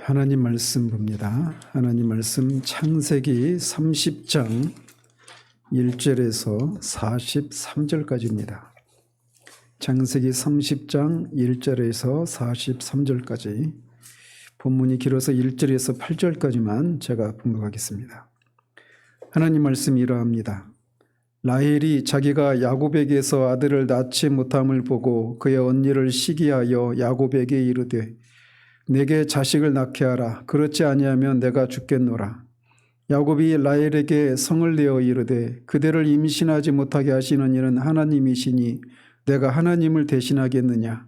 하나님 말씀 봅니다. 하나님 말씀 창세기 30장 1절에서 43절까지입니다. 창세기 30장 1절에서 43절까지, 본문이 길어서 1절에서 8절까지만 제가 봉독하겠습니다. 하나님 말씀이 이러합니다. 라헬이 자기가 야곱에게서 아들을 낳지 못함을 보고 그의 언니를 시기하여 야곱에게 이르되 내게 자식을 낳게 하라. 그렇지 아니하면 내가 죽겠노라. 야곱이 라헬에게 성을 내어 이르되 그대를 임신하지 못하게 하시는 이는 하나님이시니 내가 하나님을 대신하겠느냐.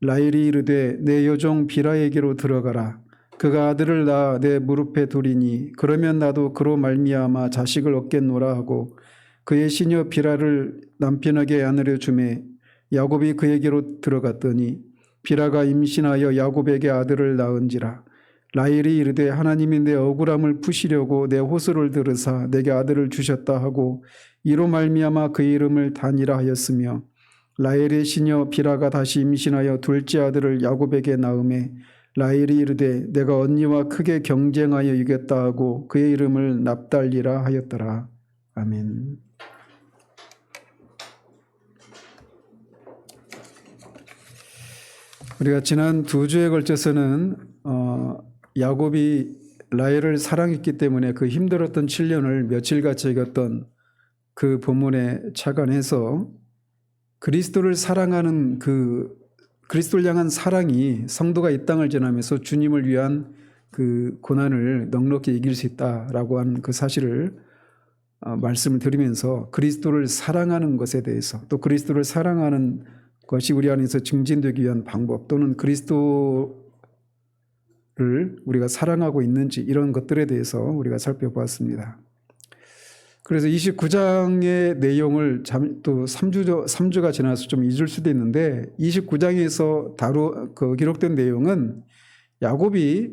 라헬이 이르되 내 여종 비라에게로 들어가라. 그가 아들을 낳아 내 무릎에 두리니 그러면 나도 그로 말미암아 자식을 얻겠노라 하고 그의 시녀 비라를 남편에게 안으려 주매 야곱이 그에게로 들어갔더니 비라가 임신하여 야곱에게 아들을 낳은지라. 라헬이 이르되 하나님이 내 억울함을 푸시려고 내 호소를 들으사 내게 아들을 주셨다 하고 이로 말미암아 그의 이름을 단이라 하였으며, 라헬의 시녀 비라가 다시 임신하여 둘째 아들을 야곱에게 낳음에 라헬이 이르되 내가 언니와 크게 경쟁하여 이겼다 하고 그의 이름을 납달리라 하였더라. 아멘. 우리가 지난 두 주에 걸쳐서는 야곱이 라헬을 사랑했기 때문에 그 힘들었던 7년을 며칠같이 이겼던 그 본문에 착안해서 그리스도를 사랑하는 그리스도를 향한 사랑이 성도가 이 땅을 지나면서 주님을 위한 그 고난을 넉넉히 이길 수 있다라고 하는 그 사실을 말씀을 드리면서 그리스도를 사랑하는 것에 대해서, 또 그리스도를 사랑하는 것이 우리 안에서 증진되기 위한 방법, 또는 그리스도를 우리가 사랑하고 있는지, 이런 것들에 대해서 우리가 살펴보았습니다. 그래서 29장의 내용을 또 3주가 지나서 좀 잊을 수도 있는데, 29장에서 기록된 내용은 야곱이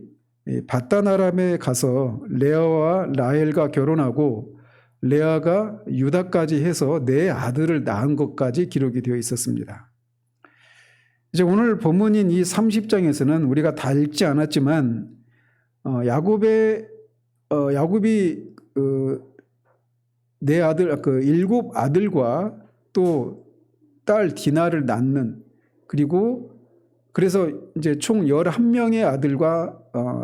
바단 아람에 가서 레아와 라헬과 결혼하고 레아가 유다까지 해서 네 아들을 낳은 것까지 기록이 되어 있었습니다. 이제 오늘 본문인 이 30장에서는 우리가 다 읽지 않았지만 야곱이 네 아들, 일곱 아들과 또 딸 디나를 낳는, 그리고 그래서 이제 총 11명의 아들과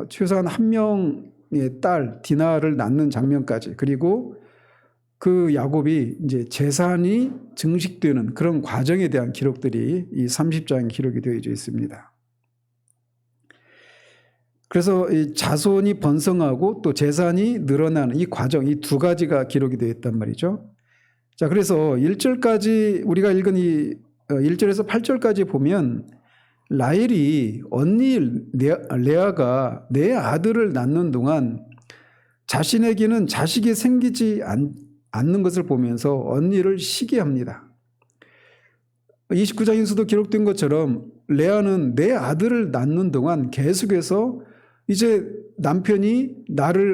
최소한 1명의 딸 디나를 낳는 장면까지, 그리고 그 야곱이 이제 재산이 증식되는 그런 과정에 대한 기록들이 이 30장에 기록이 되어 있습니다. 그래서 이 자손이 번성하고 또 재산이 늘어나는 이 과정, 이 두 가지가 기록이 되어 있단 말이죠. 자, 그래서 1절까지 우리가 읽은 이 1절에서 8절까지 보면 라헬이 언니 레아가 네 아들을 낳는 동안 자신에게는 자식이 생기지 않는 것을 보면서 언니를 시기합니다. 29장에서도 기록된 것처럼 레아는 내 아들을 낳는 동안 계속해서 이제 남편이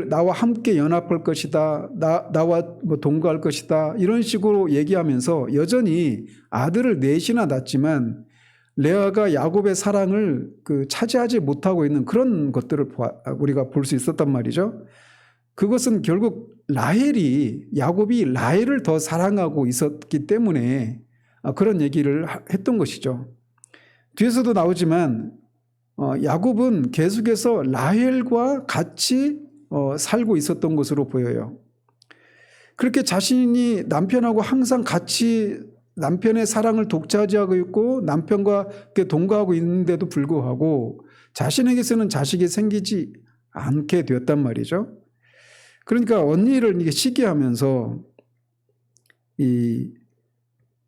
나와 함께 연합할 것이다, 나와 동거할 것이다, 이런 식으로 얘기하면서 여전히 아들을 넷이나 낳았지만 레아가 야곱의 사랑을 차지하지 못하고 있는 그런 것들을 우리가 볼 수 있었단 말이죠. 그것은 결국 야곱이 라헬을 더 사랑하고 있었기 때문에 그런 얘기를 했던 것이죠. 뒤에서도 나오지만 야곱은 계속해서 라헬과 같이 살고 있었던 것으로 보여요. 그렇게 자신이 남편하고 항상 같이 남편의 사랑을 독차지하고 있고 남편과 동거하고 있는데도 불구하고 자신에게서는 자식이 생기지 않게 되었단 말이죠. 그러니까 언니를 시기하면서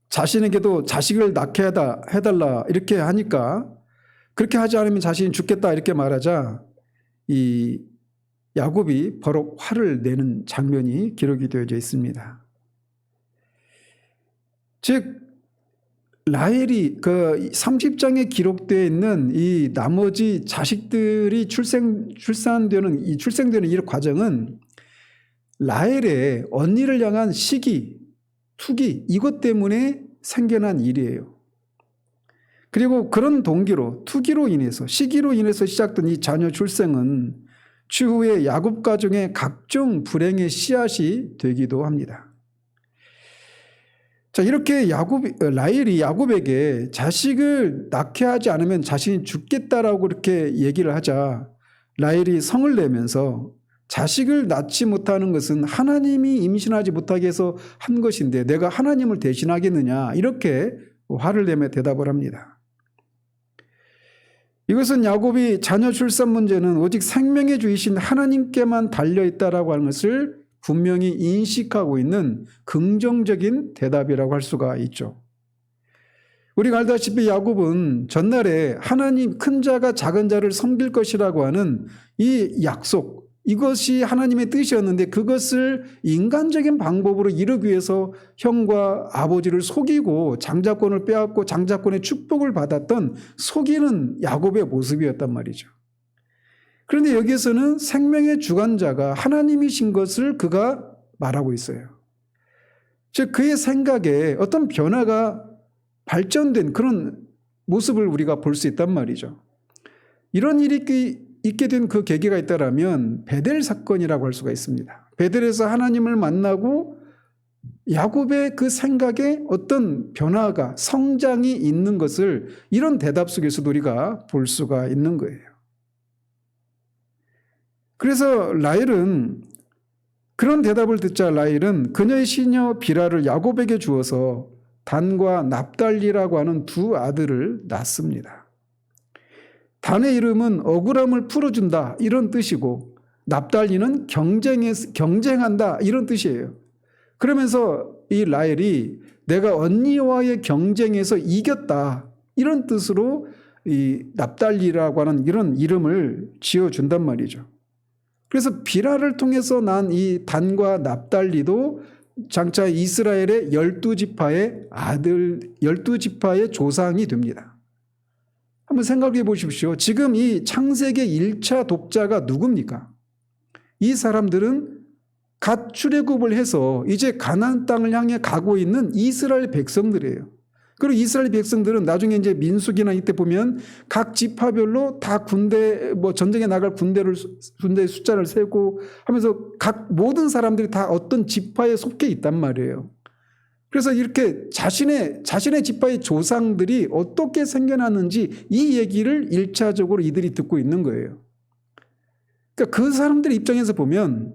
자신에게도 자식을 낳게 해달라 이렇게 하니까, 그렇게 하지 않으면 자신이 죽겠다 이렇게 말하자 이 야곱이 바로 화를 내는 장면이 기록이 되어져 있습니다. 즉 라헬이 30장에 기록되어 있는 이 나머지 자식들이 출생되는 이 과정은 라헬의 언니를 향한 시기, 투기, 이것 때문에 생겨난 일이에요. 그리고 그런 동기로 투기로 인해서 시기로 인해서 시작된 이 자녀 출생은 추후에 야곱 가정의 각종 불행의 씨앗이 되기도 합니다. 자, 이렇게 라헬이 야곱에게 자식을 낳게 하지 않으면 자신이 죽겠다라고 그렇게 얘기를 하자 라헬이 성을 내면서 자식을 낳지 못하는 것은 하나님이 임신하지 못하게 해서 한 것인데 내가 하나님을 대신하겠느냐 이렇게 화를 내며 대답을 합니다. 이것은 야곱이 자녀 출산 문제는 오직 생명의 주이신 하나님께만 달려있다라고 하는 것을 분명히 인식하고 있는 긍정적인 대답이라고 할 수가 있죠. 우리가 알다시피 야곱은 전날에 하나님 큰 자가 작은 자를 섬길 것이라고 하는 이 약속, 이것이 하나님의 뜻이었는데 그것을 인간적인 방법으로 이루기 위해서 형과 아버지를 속이고 장자권을 빼앗고 장자권의 축복을 받았던 속이는 야곱의 모습이었단 말이죠. 그런데 여기에서는 생명의 주관자가 하나님이신 것을 그가 말하고 있어요. 즉 그의 생각에 어떤 변화가 발전된 그런 모습을 우리가 볼 수 있단 말이죠. 이런 일이 있게 된 그 계기가 있다라면 베델 사건이라고 할 수가 있습니다. 베델에서 하나님을 만나고 야곱의 그 생각에 어떤 변화가 성장이 있는 것을 이런 대답 속에서도 우리가 볼 수가 있는 거예요. 그래서 라헬은 그런 대답을 듣자 라헬은 그녀의 시녀 비라를 야곱에게 주어서 단과 납달리라고 하는 두 아들을 낳습니다. 단의 이름은 억울함을 풀어준다 이런 뜻이고 납달리는 경쟁한다 이런 뜻이에요. 그러면서 이 라헬이 내가 언니와의 경쟁에서 이겼다 이런 뜻으로 이 납달리라고 하는 이런 이름을 지어준단 말이죠. 그래서 비라를 통해서 난 이 단과 납달리도 장차 이스라엘의 12지파의 아들, 12지파의 조상이 됩니다. 한번 생각해 보십시오. 지금 이 창세기 1차 독자가 누굽니까? 이 사람들은 갓 출애굽을 해서 이제 가나안 땅을 향해 가고 있는 이스라엘 백성들이에요. 그리고 이스라엘 백성들은 나중에 이제 민수기나 이때 보면 각 지파별로 다 군대, 전쟁에 나갈 군대의 숫자를 세고 하면서 각 모든 사람들이 다 어떤 지파에 속해 있단 말이에요. 그래서 이렇게 자신의 지파의 조상들이 어떻게 생겨났는지 이 얘기를 1차적으로 이들이 듣고 있는 거예요. 그러니까 그 사람들 입장에서 보면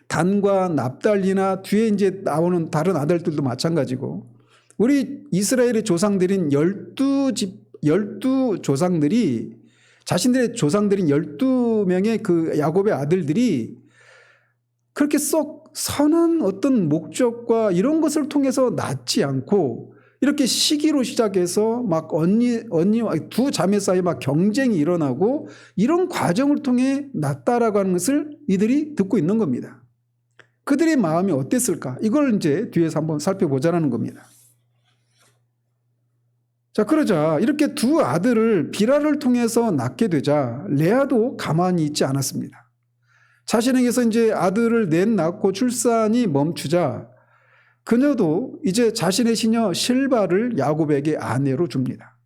단과 납달리나 뒤에 이제 나오는 다른 아들들도 마찬가지고 우리 이스라엘의 조상들인 12 조상들이 자신들의 조상들인 12명의 그 야곱의 아들들이 그렇게 썩 선한 어떤 목적과 이런 것을 통해서 낳지 않고 이렇게 시기로 시작해서 막 언니와 두 자매 사이에 막 경쟁이 일어나고 이런 과정을 통해 낳았다라고 하는 것을 이들이 듣고 있는 겁니다. 그들의 마음이 어땠을까? 이걸 이제 뒤에서 한번 살펴보자라는 겁니다. 자, 그러자 이렇게 두 아들을 비라를 통해서 낳게 되자 레아도 가만히 있지 않았습니다. 자신에게서 이제 아들을 낳고 출산이 멈추자 그녀도 이제 자신의 시녀 실바를 야곱에게 아내로 줍니다.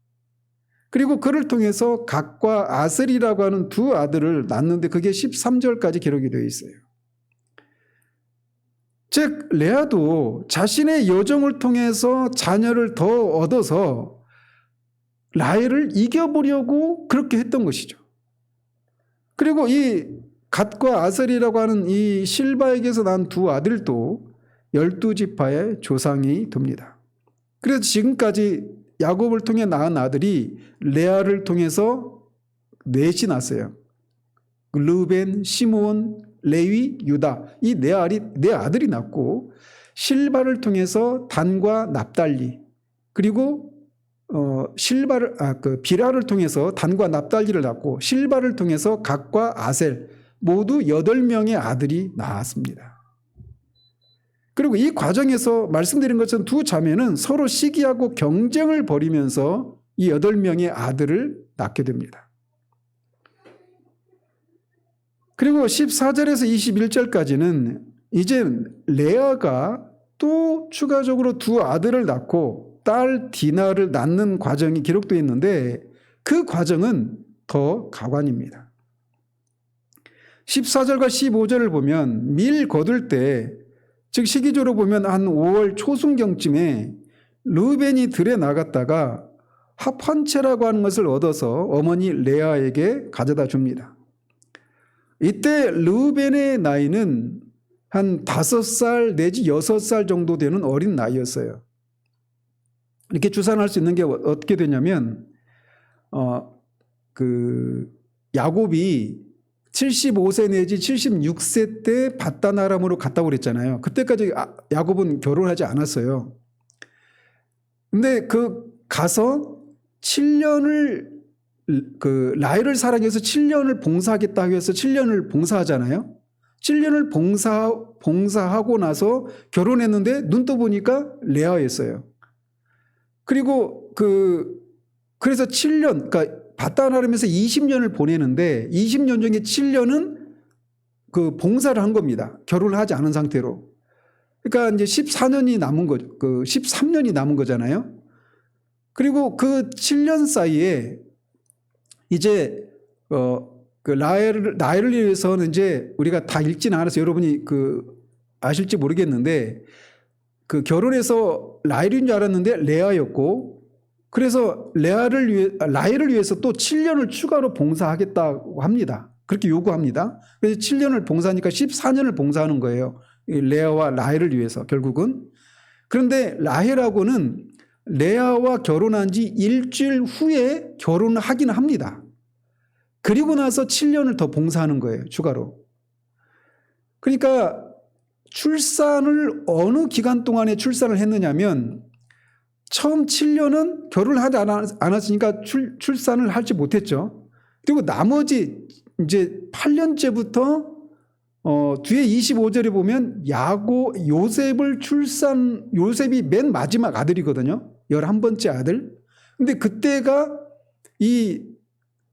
그리고 그를 통해서 갓과 아셀이라고 하는 두 아들을 낳는데 그게 13절까지 기록이 되어 있어요. 즉 레아도 자신의 여정을 통해서 자녀를 더 얻어서 라헬을 이겨보려고 그렇게 했던 것이죠. 그리고 이 갓과 아셀이라고 하는 이 실바에게서 난 두 아들도 12지파의 조상이 됩니다. 그래서 지금까지 야곱을 통해 낳은 아들이 레아를 통해서 넷이 났어요. 르벤, 시므온, 레위, 유다 이 네 아들이 낳고 실바를 통해서 단과 납달리 그리고 비라를 통해서 단과 납달리를 낳고 실바를 통해서 갓과 아셀 모두 8명의 아들이 낳았습니다. 그리고 이 과정에서 말씀드린 것처럼 두 자매는 서로 시기하고 경쟁을 벌이면서 이 8명의 아들을 낳게 됩니다. 그리고 14절에서 21절까지는 이제 레아가 또 추가적으로 두 아들을 낳고 딸 디나를 낳는 과정이 기록되어 있는데 그 과정은 더 가관입니다. 14절과 15절을 보면 밀 거둘 때, 즉 시기적으로 보면 한 5월 초순경쯤에 르우벤이 들에 나갔다가 합한채라고 하는 것을 얻어서 어머니 레아에게 가져다 줍니다. 이때 르우벤의 나이는 한 5살 내지 6살 정도 되는 어린 나이였어요. 이렇게 추산할 수 있는 게 어떻게 되냐면 야곱이 75세 내지 76세 때 밧단 아람으로 갔다고 그랬잖아요. 그때까지 야곱은 결혼하지 않았어요. 근데 가서 7년을 라헬을 사랑해서 7년을 봉사하겠다고 해서 7년을 봉사하잖아요. 7년을 봉사하고 나서 결혼했는데 눈 떠보니까 레아였어요. 그리고 그래서 7년, 그러니까 밧단 아람에서 20년을 보내는데 20년 중에 7년은 봉사를 한 겁니다. 결혼을 하지 않은 상태로. 그러니까 이제 14년이 남은 거죠. 13년이 남은 거잖아요. 그리고 그 7년 사이에 이제 라헬을 위해서는 이제 우리가 다 읽지는 않아서 여러분이 아실지 모르겠는데 결혼해서 라헬인 줄 알았는데 레아였고, 그래서 라헬을 위해서 또 7년을 추가로 봉사하겠다고 합니다. 그렇게 요구합니다. 그래서 7년을 봉사하니까 14년을 봉사하는 거예요. 레아와 라헬을 위해서 결국은. 그런데 라헬하고는 레아와 결혼한 지 일주일 후에 결혼을 하긴 합니다. 그리고 나서 7년을 더 봉사하는 거예요. 추가로. 그러니까 출산을 어느 기간 동안에 출산을 했느냐면 처음 7년은 결혼을 하지 않았으니까 출산을 하지 못했죠. 그리고 나머지 이제 8년째부터 뒤에 25절에 보면 요셉이 맨 마지막 아들이거든요. 11번째 아들. 근데 그때가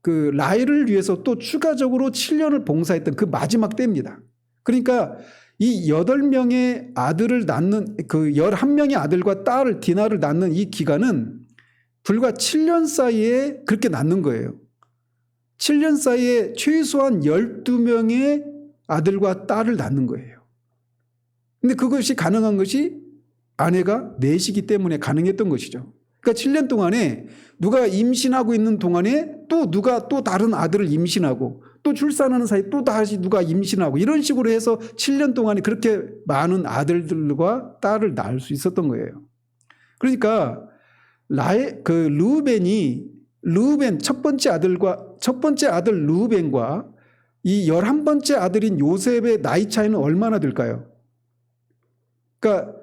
라헬을 위해서 또 추가적으로 7년을 봉사했던 그 마지막 때입니다. 그러니까 이 8명의 아들을 낳는 11명의 아들과 딸 디나를 낳는 이 기간은 불과 7년 사이에 그렇게 낳는 거예요. 7년 사이에 최소한 12명의 아들과 딸을 낳는 거예요. 근데 그것이 가능한 것이 아내가 넷이기 때문에 가능했던 것이죠. 그러니까 7년 동안에 누가 임신하고 있는 동안에 누가 다른 아들을 임신하고 또 출산하는 사이 또 다시 누가 임신하고 이런 식으로 해서 7년 동안에 그렇게 많은 아들들과 딸을 낳을 수 있었던 거예요. 그러니까 르우벤 첫 번째 아들 르우벤과 이 11번째 아들인 요셉의 나이 차이는 얼마나 될까요? 그러니까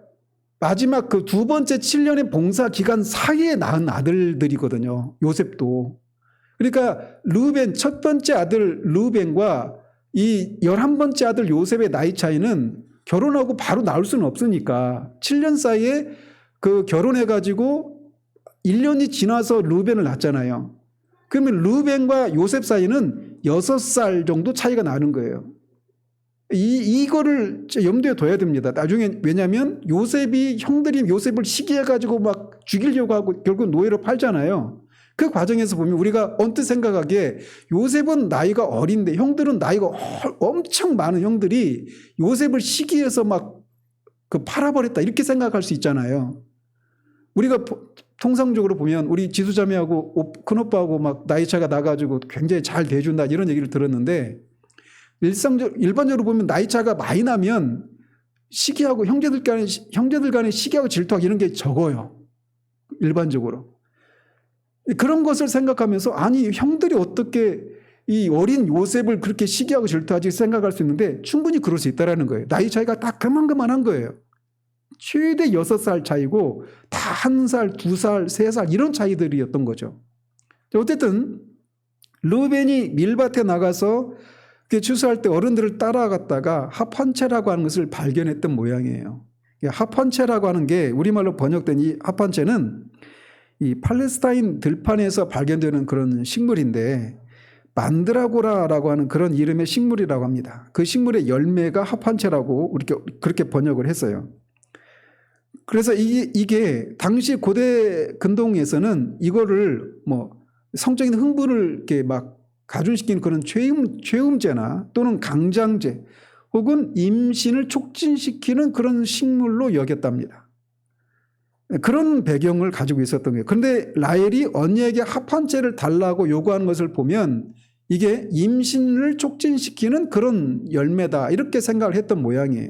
마지막 두 번째 7년의 봉사 기간 사이에 낳은 아들들이거든요. 요셉도. 그러니까 첫 번째 아들 르우벤과 이 11번째 아들 요셉의 나이 차이는 결혼하고 바로 낳을 수는 없으니까 7년 사이에 결혼해가지고 1년이 지나서 르우벤을 낳잖아요. 그러면 르우벤과 요셉 사이는 6살 정도 차이가 나는 거예요. 이거를 염두에 둬야 됩니다. 나중에. 왜냐하면 형들이 요셉을 시기해가지고 막 죽이려고 하고 결국 노예로 팔잖아요. 그 과정에서 보면 우리가 언뜻 생각하기에 요셉은 나이가 어린데 형들은 나이가 엄청 많은 형들이 요셉을 시기해서 막 팔아버렸다 이렇게 생각할 수 있잖아요. 우리가 통상적으로 보면 우리 지수자매하고 큰오빠하고 막 나이 차가 나가지고 굉장히 잘 대준다 이런 얘기를 들었는데 일반적으로 보면 나이 차가 많이 나면 시기하고 형제들 간에 시기하고 질투하고 이런 게 적어요. 일반적으로. 그런 것을 생각하면서 아니 형들이 어떻게 이 어린 요셉을 그렇게 시기하고 질투하지 생각할 수 있는데 충분히 그럴 수 있다는 거예요. 나이 차이가 딱 그만한 거예요. 최대 6살 차이고 다 1살, 2살, 3살 이런 차이들이었던 거죠. 어쨌든 르우벤이 밀밭에 나가서 추수할 때 어른들을 따라갔다가 합한채라고 하는 것을 발견했던 모양이에요. 합한채라고 하는 게 우리말로 번역된 이 합한채는 이 팔레스타인 들판에서 발견되는 그런 식물인데 만드라고라라고 하는 그런 이름의 식물이라고 합니다. 그 식물의 열매가 합한채라고 그렇게 번역을 했어요. 그래서 이게 당시 고대 근동에서는 이거를 뭐 성적인 흥분을 이렇게 막 가중시키는 그런 죄음죄나 또는 강장죄 혹은 임신을 촉진시키는 그런 식물로 여겼답니다. 그런 배경을 가지고 있었던 거예요. 그런데 라헬이 언니에게 합한채를 달라고 요구하는 것을 보면 이게 임신을 촉진시키는 그런 열매다 이렇게 생각을 했던 모양이에요.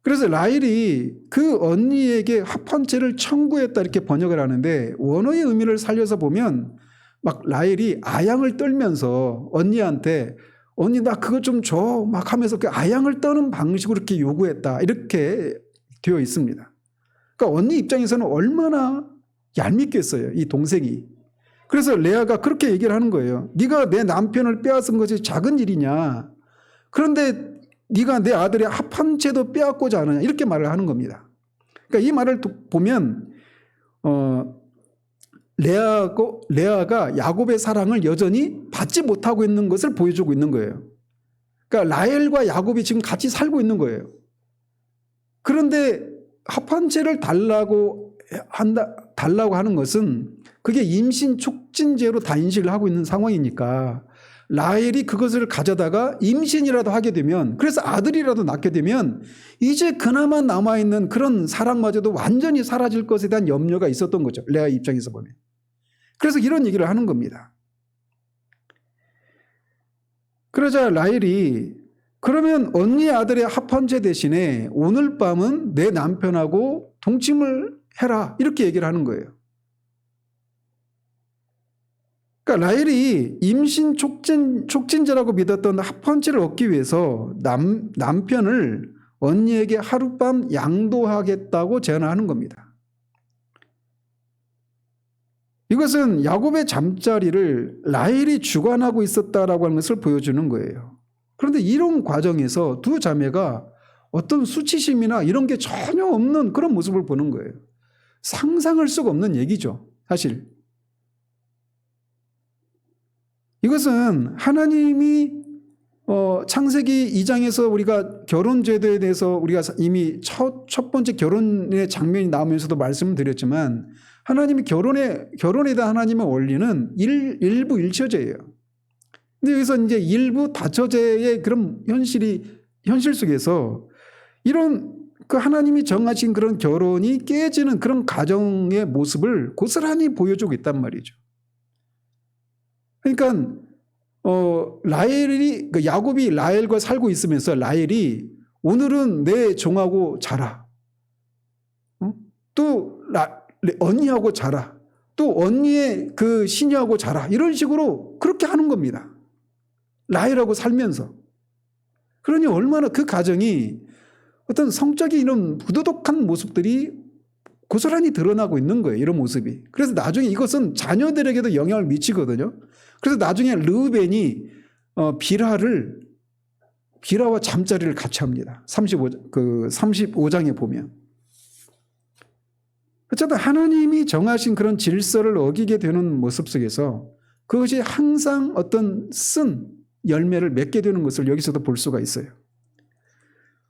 그래서 라헬이 그 언니에게 합한채를 청구했다 이렇게 번역을 하는데 원어의 의미를 살려서 보면 막 라헬이 아양을 떨면서 언니한테 언니 나 그거 좀 줘 막 하면서 그 아양을 떠는 방식으로 이렇게 요구했다 이렇게 되어 있습니다. 그러니까 언니 입장에서는 얼마나 얄밉겠어요 이 동생이. 그래서 레아가 그렇게 얘기를 하는 거예요. 네가 내 남편을 빼앗은 것이 작은 일이냐. 그런데 네가 내 아들의 합한 채도 빼앗고자 하느냐 이렇게 말을 하는 겁니다. 그러니까 이 말을 보면 레아가 야곱의 사랑을 여전히 받지 못하고 있는 것을 보여주고 있는 거예요. 그러니까 라헬과 야곱이 지금 같이 살고 있는 거예요. 그런데 합한 채를 달라고 하는 것은 그게 임신 촉진죄로 다 인식을 하고 있는 상황이니까 라헬이 그것을 가져다가 임신이라도 하게 되면 그래서 아들이라도 낳게 되면 이제 그나마 남아있는 그런 사랑마저도 완전히 사라질 것에 대한 염려가 있었던 거죠. 레아 입장에서 보면. 그래서 이런 얘기를 하는 겁니다. 그러자 라헬이 그러면 언니 아들의 합한죄 대신에 오늘 밤은 내 남편하고 동침을 해라 이렇게 얘기를 하는 거예요. 그러니까 라헬이 임신 촉진죄라고 믿었던 합한죄를 얻기 위해서 남편을 언니에게 하룻밤 양도하겠다고 제안하는 겁니다. 이것은 야곱의 잠자리를 라헬이 주관하고 있었다라고 하는 것을 보여주는 거예요. 그런데 이런 과정에서 두 자매가 어떤 수치심이나 이런 게 전혀 없는 그런 모습을 보는 거예요. 상상할 수가 없는 얘기죠, 사실. 이것은 하나님이 창세기 2장에서 우리가 결혼 제도에 대해서 우리가 이미 첫 번째 결혼의 장면이 나오면서도 말씀을 드렸지만 하나님이 결혼에 대한 하나님의 원리는 일부 일처제예요. 근데 여기서 이제 일부 다처제의 그런 현실 속에서 이런 그 하나님이 정하신 그런 결혼이 깨지는 그런 가정의 모습을 고스란히 보여주고 있단 말이죠. 그러니까 야곱이 라헬과 살고 있으면서 라헬이 오늘은 내 종하고 자라. 또 언니하고 자라. 또 언니의 그 시녀하고 자라. 이런 식으로 그렇게 하는 겁니다. 라헬하고 살면서. 그러니 얼마나 그 가정이 어떤 성적인 이런 부도덕한 모습들이 고스란히 드러나고 있는 거예요. 이런 모습이. 그래서 나중에 이것은 자녀들에게도 영향을 미치거든요. 그래서 나중에 르우벤이 빌하와 잠자리를 같이 합니다. 35장에 보면. 어쨌든 하나님이 정하신 그런 질서를 어기게 되는 모습 속에서 그것이 항상 어떤 쓴 열매를 맺게 되는 것을 여기서도 볼 수가 있어요.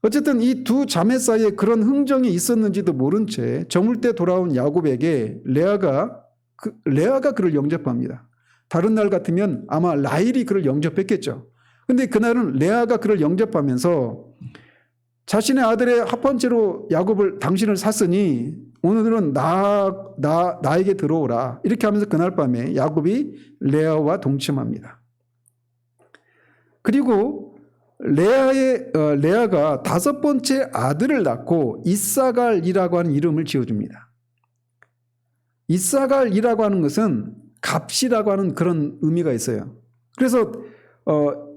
어쨌든 이 두 자매 사이에 그런 흥정이 있었는지도 모른 채 저물 때 돌아온 야곱에게 레아가 그를 영접합니다. 다른 날 같으면 아마 라헬이 그를 영접했겠죠. 그런데 그날은 레아가 그를 영접하면서 자신의 아들의 합한채로 당신을 샀으니 오늘은 나에게 들어오라 이렇게 하면서 그날 밤에 야곱이 레아와 동침합니다. 그리고 레아가 5번째 아들을 낳고 이사갈이라고 하는 이름을 지어줍니다. 이사갈이라고 하는 것은 값이라고 하는 그런 의미가 있어요. 그래서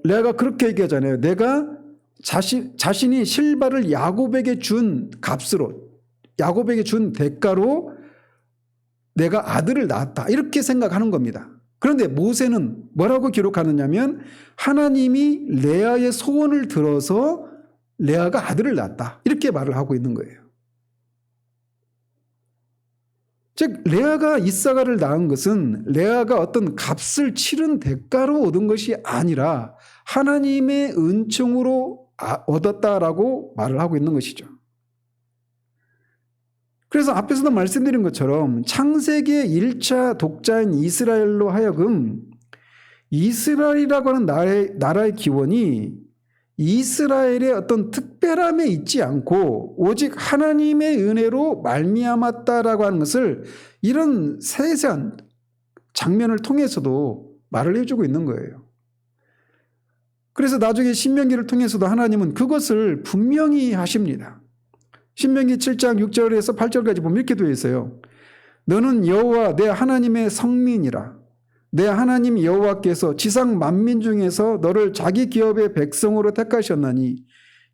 레아가 그렇게 얘기하잖아요. 내가 자신이 실바를 야곱에게 준 값으로, 야곱에게 준 대가로 내가 아들을 낳았다 이렇게 생각하는 겁니다. 그런데 모세는 뭐라고 기록하느냐면 하나님이 레아의 소원을 들어서 레아가 아들을 낳았다 이렇게 말을 하고 있는 거예요. 즉 레아가 이사갈을 낳은 것은 레아가 어떤 값을 치른 대가로 얻은 것이 아니라 하나님의 은총으로 얻었다라고 말을 하고 있는 것이죠. 그래서 앞에서도 말씀드린 것처럼 창세기의 1차 독자인 이스라엘로 하여금 이스라엘이라고 하는 나라의 기원이 이스라엘의 어떤 특별함에 있지 않고 오직 하나님의 은혜로 말미암았다라고 하는 것을 이런 세세한 장면을 통해서도 말을 해주고 있는 거예요. 그래서 나중에 신명기를 통해서도 하나님은 그것을 분명히 하십니다. 신명기 7장 6절에서 8절까지 보면 이렇게 되어 있어요. 너는 여호와 내 하나님의 성민이라. 내 하나님 여호와께서 지상 만민 중에서 너를 자기 기업의 백성으로 택하셨나니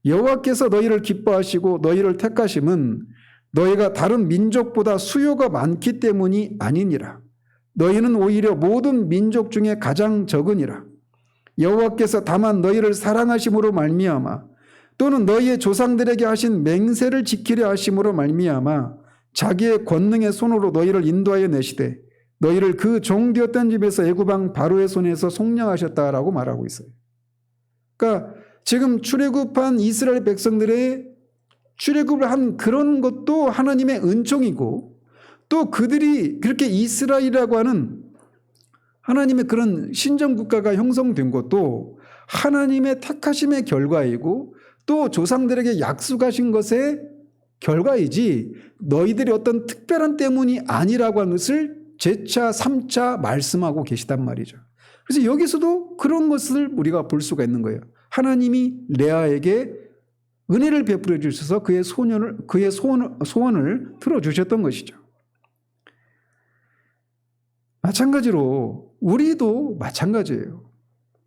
여호와께서 너희를 기뻐하시고 너희를 택하심은 너희가 다른 민족보다 수요가 많기 때문이 아니니라. 너희는 오히려 모든 민족 중에 가장 적으니라. 여호와께서 다만 너희를 사랑하심으로 말미암아 또는 너희의 조상들에게 하신 맹세를 지키려 하심으로 말미암아 자기의 권능의 손으로 너희를 인도하여 내시되 너희를 그 종되었던 집에서 애굽왕 바로의 손에서 속량하셨다라고 말하고 있어요. 그러니까 지금 출애굽한 이스라엘 백성들의 출애굽을 한 그런 것도 하나님의 은총이고 또 그들이 그렇게 이스라엘이라고 하는 하나님의 그런 신정국가가 형성된 것도 하나님의 택하심의 결과이고 또 조상들에게 약속하신 것의 결과이지 너희들의 어떤 특별한 때문이 아니라고 하는 것을 제차 3차 말씀하고 계시단 말이죠. 그래서 여기서도 그런 것을 우리가 볼 수가 있는 거예요. 하나님이 레아에게 은혜를 베풀어 주셔서 그의 소원을 들어주셨던 것이죠. 마찬가지로 우리도 마찬가지예요.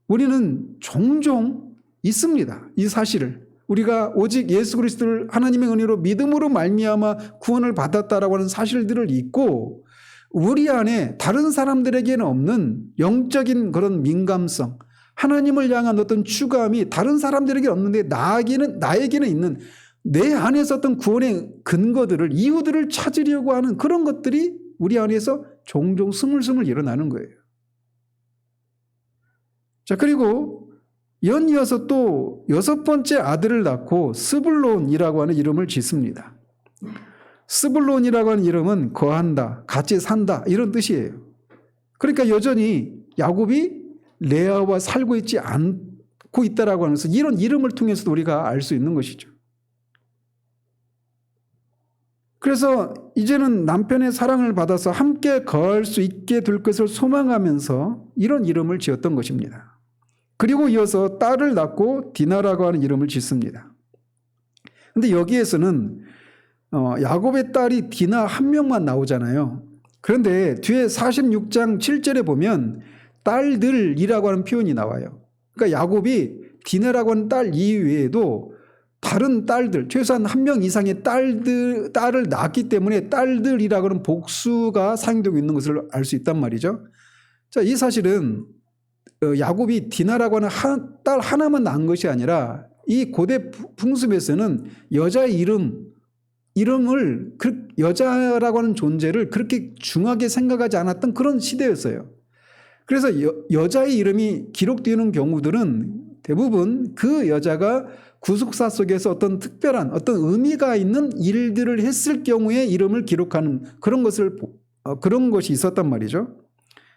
우리는 종종 있습니다. 이 사실을. 우리가 오직 예수 그리스도를 하나님의 은혜로 믿음으로 말미암아 구원을 받았다라고 하는 사실들을 잊고 우리 안에 다른 사람들에게는 없는 영적인 그런 민감성, 하나님을 향한 어떤 추감이 다른 사람들에게 없는데 나에게는 있는 내 안에서 어떤 구원의 근거들을 이유들을 찾으려고 하는 그런 것들이 우리 안에서 종종 스물스물 일어나는 거예요. 자, 그리고 연이어서 또 6번째 아들을 낳고 스불론이라고 하는 이름을 짓습니다. 스불론이라고 하는 이름은 거한다, 같이 산다 이런 뜻이에요. 그러니까 여전히 야곱이 레아와 살고 있지 않고 있다라고 하면서 이런 이름을 통해서도 우리가 알 수 있는 것이죠. 그래서 이제는 남편의 사랑을 받아서 함께 거할 수 있게 될 것을 소망하면서 이런 이름을 지었던 것입니다. 그리고 이어서 딸을 낳고 디나라고 하는 이름을 짓습니다. 그런데 여기에서는 야곱의 딸이 디나 한 명만 나오잖아요. 그런데 뒤에 46장 7절에 보면 딸들이라고 하는 표현이 나와요. 그러니까 야곱이 디나라고 하는 딸 이외에도 다른 딸들, 최소한 한 명 이상의 딸을 낳았기 때문에 딸들이라고 하는 복수가 사용되고 있는 것을 알 수 있단 말이죠. 자, 이 사실은 야곱이 디나라고 하는 딸 하나만 낳은 것이 아니라 이 고대 풍습에서는 여자의 이름을 여자라고 하는 존재를 그렇게 중하게 생각하지 않았던 그런 시대였어요. 그래서 여자의 이름이 기록되는 경우들은 대부분 그 여자가 구속사 속에서 어떤 특별한 어떤 의미가 있는 일들을 했을 경우에 이름을 기록하는 그런 것이 있었단 말이죠.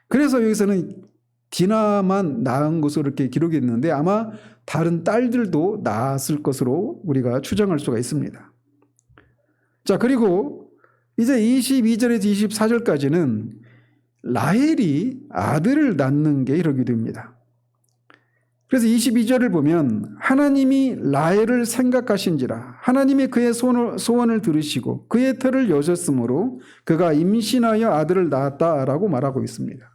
그래서 여기서는 디나만 낳은 것으로 이렇게 기록이 있는데 아마 다른 딸들도 낳았을 것으로 우리가 추정할 수가 있습니다. 자, 그리고 이제 22절에서 24절까지는 라헬이 아들을 낳는 게 이렇게 됩니다. 그래서 22절을 보면 하나님이 라헬을 생각하신지라 하나님이 그의 소원을 들으시고 그의 털을 여셨으므로 그가 임신하여 아들을 낳았다라고 말하고 있습니다.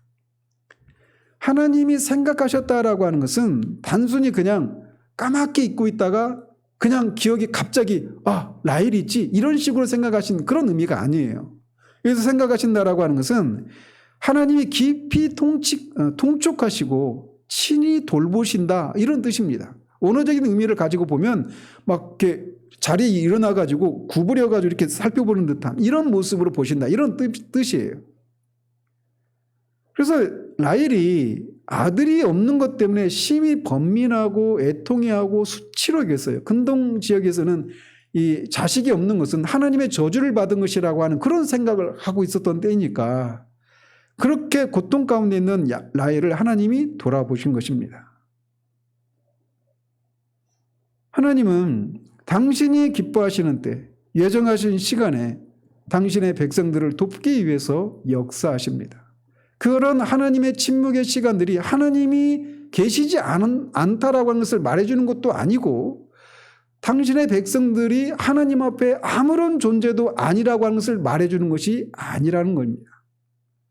하나님이 생각하셨다라고 하는 것은 단순히 그냥 까맣게 잊고 있다가 그냥 기억이 갑자기 라헬이 있지 이런 식으로 생각하신 그런 의미가 아니에요. 여기서 생각하신다라고 하는 것은 하나님이 깊이 통촉하시고 친히 돌보신다 이런 뜻입니다. 언어적인 의미를 가지고 보면 막 이렇게 자리에 일어나 가지고 구부려 가지고 이렇게 살펴보는 듯한 이런 모습으로 보신다 이런 뜻이에요. 그래서 라헬이 아들이 없는 것 때문에 심히 번민하고 애통해하고 수치로 여겼어요. 근동 지역에서는 이 자식이 없는 것은 하나님의 저주를 받은 것이라고 하는 그런 생각을 하고 있었던 때이니까 그렇게 고통 가운데 있는 라헬을 하나님이 돌아보신 것입니다. 하나님은 당신이 기뻐하시는 때, 예정하신 시간에 당신의 백성들을 돕기 위해서 역사하십니다. 그런 하나님의 침묵의 시간들이 하나님이 계시지 않다라고 하는 것을 말해주는 것도 아니고 당신의 백성들이 하나님 앞에 아무런 존재도 아니라고 하는 것을 말해주는 것이 아니라는 겁니다.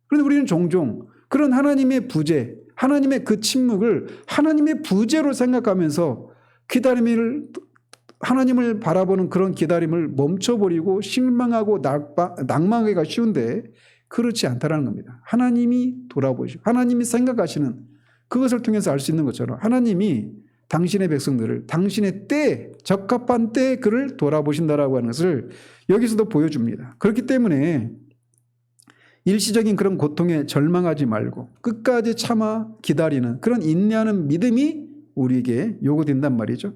그런데 우리는 종종 그런 하나님의 부재, 하나님의 그 침묵을 하나님의 부재로 생각하면서 하나님을 바라보는 그런 기다림을 멈춰버리고 실망하고 낭망하기가 쉬운데 그렇지 않다는 겁니다. 하나님이 돌아보시고 하나님이 생각하시는 그것을 통해서 알 수 있는 것처럼 하나님이 당신의 백성들을 당신의 때, 적합한 때에 그를 돌아보신다라고 하는 것을 여기서도 보여줍니다. 그렇기 때문에 일시적인 그런 고통에 절망하지 말고 끝까지 참아 기다리는 그런 인내하는 믿음이 우리에게 요구된단 말이죠.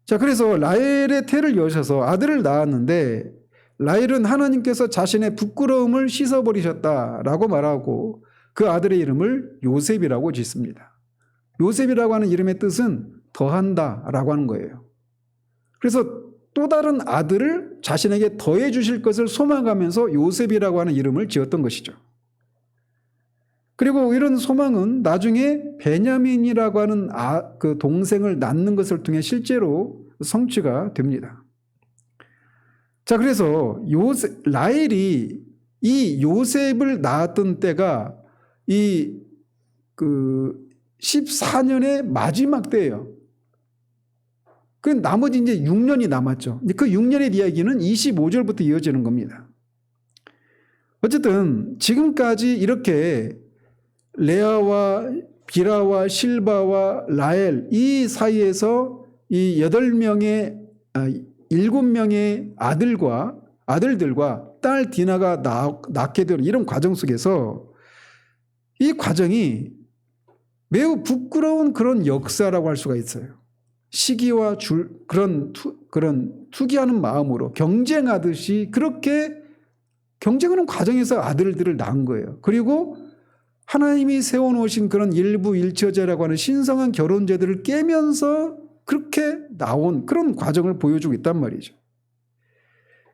자, 그래서 라헬의 태를 여셔서 아들을 낳았는데 라헬은 하나님께서 자신의 부끄러움을 씻어버리셨다라고 말하고 그 아들의 이름을 요셉이라고 짓습니다. 요셉이라고 하는 이름의 뜻은 더한다라고 하는 거예요. 그래서 또 다른 아들을 자신에게 더해 주실 것을 소망하면서 요셉이라고 하는 이름을 지었던 것이죠. 그리고 이런 소망은 나중에 베냐민이라고 하는 그 동생을 낳는 것을 통해 실제로 성취가 됩니다. 자, 그래서 라헬이 이 요셉을 낳았던 때가 이 14년의 마지막 때예요. 그 나머지 이제 6년이 남았죠. 그 6년의 이야기는 25절부터 이어지는 겁니다. 어쨌든 지금까지 이렇게 레아와 비라와 실바와 라헬 이 사이에서 이 7명의 아들들과 딸 디나가 낳게 되는 이런 과정 속에서 이 과정이 매우 부끄러운 그런 역사라고 할 수가 있어요. 시기와 그런 투기하는 마음으로 경쟁하듯이 그렇게 경쟁하는 과정에서 아들들을 낳은 거예요. 그리고 하나님이 세워놓으신 그런 일부일처제라고 하는 신성한 결혼제들을 깨면서 그렇게 나온 그런 과정을 보여주고 있단 말이죠.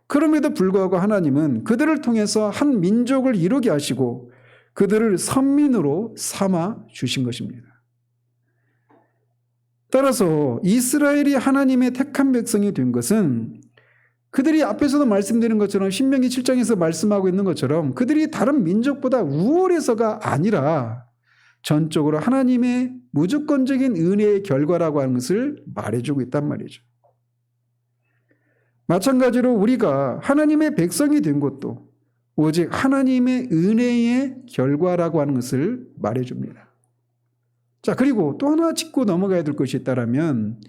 그럼에도 불구하고 하나님은 그들을 통해서 한 민족을 이루게 하시고 그들을 선민으로 삼아 주신 것입니다. 따라서 이스라엘이 하나님의 택한 백성이 된 것은 그들이 앞에서도 말씀드린 것처럼 신명기 7장에서 말씀하고 있는 것처럼 그들이 다른 민족보다 우월해서가 아니라 전적으로 하나님의 무조건적인 은혜의 결과라고 하는 것을 말해주고 있단 말이죠. 마찬가지로 우리가 하나님의 백성이 된 것도 오직 하나님의 은혜의 결과라고 하는 것을 말해줍니다. 자, 그리고 또 하나 짚고 넘어가야 될 것이 있다면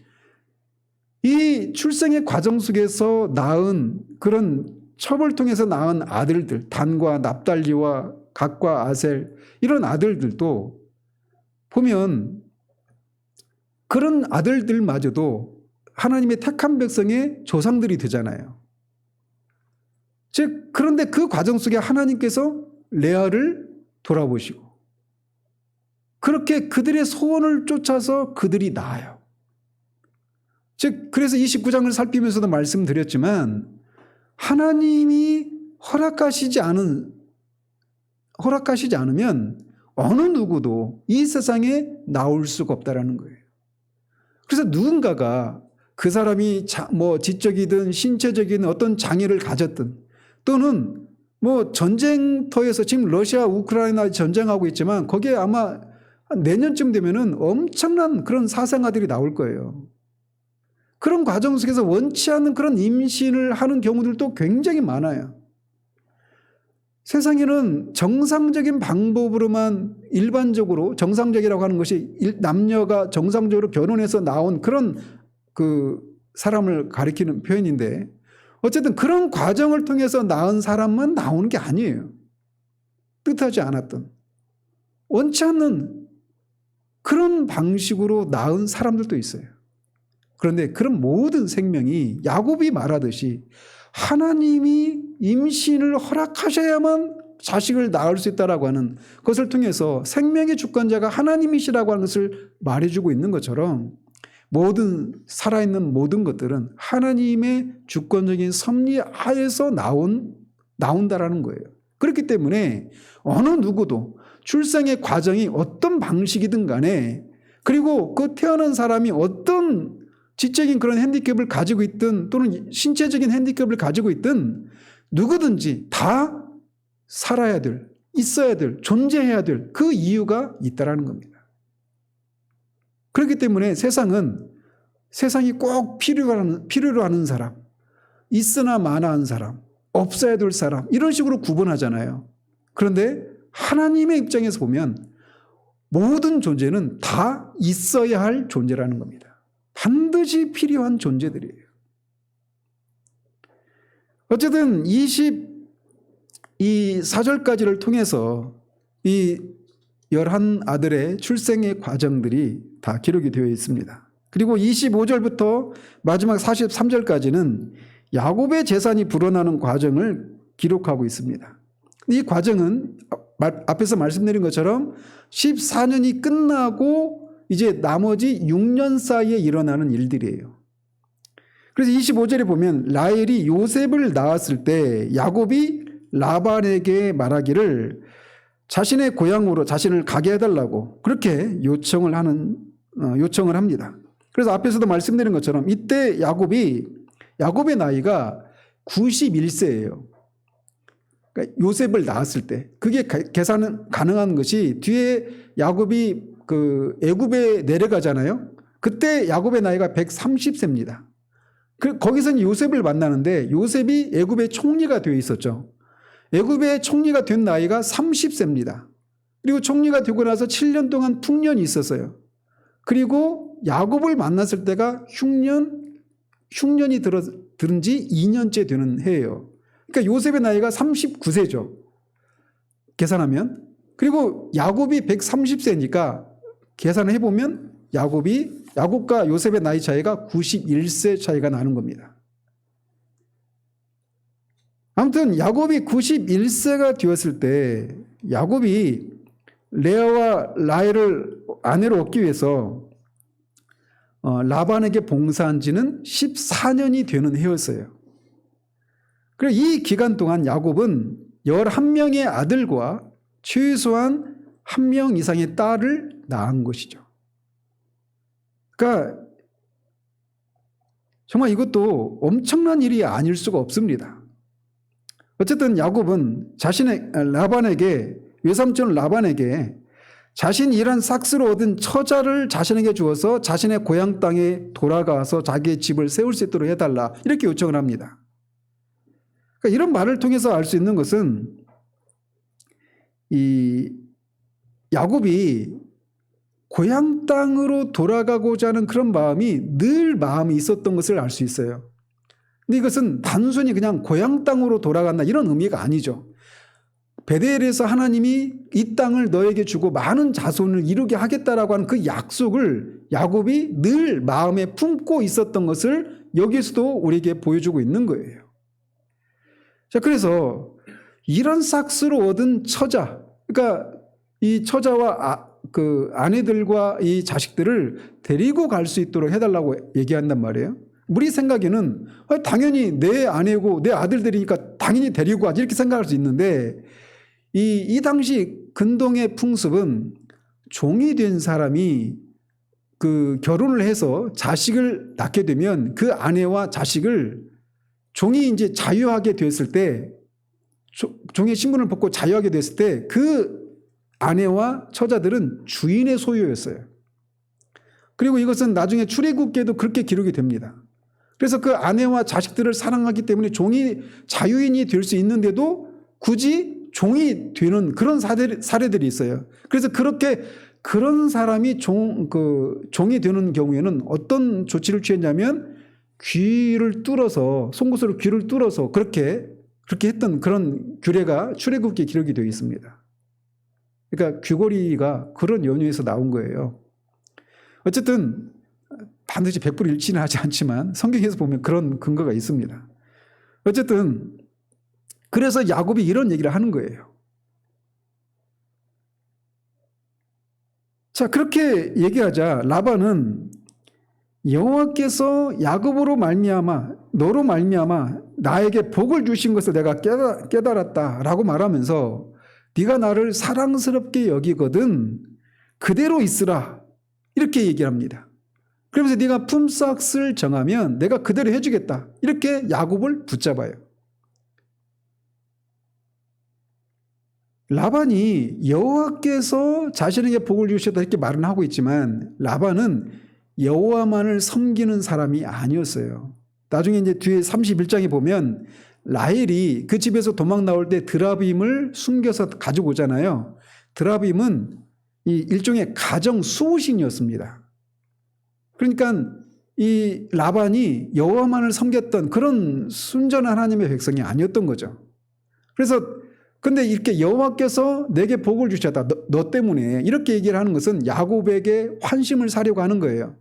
이 출생의 과정 속에서 낳은 그런 첩을 통해서 낳은 아들들, 단과 납달리와 갓과 아셀 이런 아들들도 보면 그런 아들들마저도 하나님의 택한 백성의 조상들이 되잖아요. 즉 그런데 그 과정 속에 하나님께서 레아를 돌아보시고 그렇게 그들의 소원을 쫓아서 그들이 낳아요. 즉 그래서 29장을 살피면서도 말씀드렸지만 하나님이 허락하시지 않으면 어느 누구도 이 세상에 나올 수가 없다라는 거예요. 그래서 누군가가 그 사람이 지적이든 신체적인 어떤 장애를 가졌든 또는 전쟁터에서 지금 러시아 우크라이나 전쟁하고 있지만 거기에 아마 내년쯤 되면은 엄청난 그런 사생아들이 나올 거예요. 그런 과정 속에서 원치 않는 그런 임신을 하는 경우들도 굉장히 많아요. 세상에는 정상적인 방법으로만 일반적으로 정상적이라고 하는 것이 남녀가 정상적으로 결혼해서 나온 그런 그 사람을 가리키는 표현인데 어쨌든 그런 과정을 통해서 낳은 사람만 나오는 게 아니에요. 뜻하지 않았던 원치 않는 그런 방식으로 낳은 사람들도 있어요. 그런데 그런 모든 생명이 야곱이 말하듯이 하나님이 임신을 허락하셔야만 자식을 낳을 수 있다라고 하는 것을 통해서 생명의 주권자가 하나님이시라고 하는 것을 말해주고 있는 것처럼 모든 살아있는 모든 것들은 하나님의 주권적인 섭리 하에서 나온다라는 거예요. 그렇기 때문에 어느 누구도 출생의 과정이 어떤 방식이든 간에, 그리고 그 태어난 사람이 어떤 지적인 그런 핸디캡을 가지고 있든 또는 신체적인 핸디캡을 가지고 있든 누구든지 다 살아야 될, 있어야 될, 존재해야 될 그 이유가 있다라는 겁니다. 그렇기 때문에 세상이 꼭 필요로 하는 사람, 있으나 마나한 사람, 없어야 될 사람, 이런 식으로 구분하잖아요. 그런데 하나님의 입장에서 보면 모든 존재는 다 있어야 할 존재라는 겁니다. 반드시 필요한 존재들이에요. 어쨌든 24절까지를 통해서 이 11아들의 출생의 과정들이 다 기록이 되어 있습니다. 그리고 25절부터 마지막 43절까지는 야곱의 재산이 불어나는 과정을 기록하고 있습니다. 이 과정은 앞에서 말씀드린 것처럼 14년이 끝나고 이제 나머지 6년 사이에 일어나는 일들이에요. 그래서 25절에 보면 라헬이 요셉을 낳았을 때 야곱이 라반에게 말하기를 자신의 고향으로 자신을 가게 해달라고 그렇게 요청을 합니다. 그래서 앞에서도 말씀드린 것처럼 이때 야곱의 나이가 91세예요. 그러니까 요셉을 낳았을 때 그게 계산은 가능한 것이 뒤에 야곱이 그 애굽에 내려가잖아요. 그때 야곱의 나이가 130세입니다. 거기서는 요셉을 만나는데 요셉이 애굽의 총리가 되어 있었죠. 애굽의 총리가 된 나이가 30세입니다. 그리고 총리가 되고 나서 7년 동안 풍년이 있었어요. 그리고 야곱을 만났을 때가 흉년이 들은 지 2년째 되는 해예요. 그러니까 요셉의 나이가 39세죠. 계산하면. 그리고 야곱이 130세니까 계산을 해보면 야곱과 요셉의 나이 차이가 91세 차이가 나는 겁니다. 아무튼 야곱이 91세가 되었을 때 야곱이 레아와 라헬을 아내로 얻기 위해서 라반에게 봉사한 지는 14년이 되는 해였어요. 그리고 이 기간 동안 야곱은 11명의 아들과 최소한 1명 이상의 딸을 낳은 것이죠. 그러니까 정말 이것도 엄청난 일이 아닐 수가 없습니다. 어쨌든 야곱은 자신의 외삼촌 라반에게 자신이 이런 삭스로 얻은 처자를 자신에게 주어서 자신의 고향 땅에 돌아가서 자기의 집을 세울 수 있도록 해달라 이렇게 요청을 합니다. 그러니까 이런 말을 통해서 알 수 있는 것은 이 야곱이 고향 땅으로 돌아가고자 하는 그런 마음이 있었던 것을 알 수 있어요. 근데 이것은 단순히 그냥 고향 땅으로 돌아간다 이런 의미가 아니죠. 베델에서 하나님이 이 땅을 너에게 주고 많은 자손을 이루게 하겠다라고 하는 그 약속을 야곱이 늘 마음에 품고 있었던 것을 여기서도 우리에게 보여주고 있는 거예요. 자, 그래서 이런 삭스로 얻은 처자, 그러니까 이 처자와 그 아내들과 이 자식들을 데리고 갈 수 있도록 해달라고 얘기한단 말이에요. 우리 생각에는 당연히 내 아내고 내 아들들이니까 당연히 데리고 가지 이렇게 생각할 수 있는데 이 당시 근동의 풍습은 종이 된 사람이 그 결혼을 해서 자식을 낳게 되면 그 아내와 자식을 종이 이제 자유하게 됐을 때 종의 신분을 벗고 자유하게 됐을 때 그 아내와 처자들은 주인의 소유였어요. 그리고 이것은 나중에 출애굽기에도 그렇게 기록이 됩니다. 그래서 그 아내와 자식들을 사랑하기 때문에 종이 자유인이 될 수 있는데도 굳이 종이 되는 그런 사례들이 있어요. 그래서 그런 사람이 종이 되는 경우에는 어떤 조치를 취했냐면 귀를 뚫어서 송곳으로 귀를 뚫어서 그렇게 했던 그런 규례가 출애굽기에 기록이 되어 있습니다. 그러니까 귀걸이가 그런 연유에서 나온 거예요. 어쨌든 반드시 100% 일치는 하지 않지만 성경에서 보면 그런 근거가 있습니다. 어쨌든 그래서 야곱이 이런 얘기를 하는 거예요. 자, 그렇게 얘기하자 라반은 여호와께서 야곱으로 말미암아 너로 말미암아 나에게 복을 주신 것을 내가 깨달았다라고 말하면서 네가 나를 사랑스럽게 여기거든 그대로 있으라 이렇게 얘기합니다. 그러면서 네가 품삯을 정하면 내가 그대로 해주겠다 이렇게 야곱을 붙잡아요. 라반이 여호와께서 자신에게 복을 주셨다 이렇게 말은 하고 있지만 라반은 여호와만을 섬기는 사람이 아니었어요. 나중에 이제 뒤에 31장에 보면 라헬이 그 집에서 도망 나올 때 드라빔을 숨겨서 가지고 오잖아요. 드라빔은 이 일종의 가정 수호신이었습니다. 그러니까 이 라반이 여호와만을 섬겼던 그런 순전한 하나님의 백성이 아니었던 거죠. 그래서 근데 이렇게 여호와께서 내게 복을 주셨다. 너 때문에 이렇게 얘기를 하는 것은 야곱에게 환심을 사려고 하는 거예요.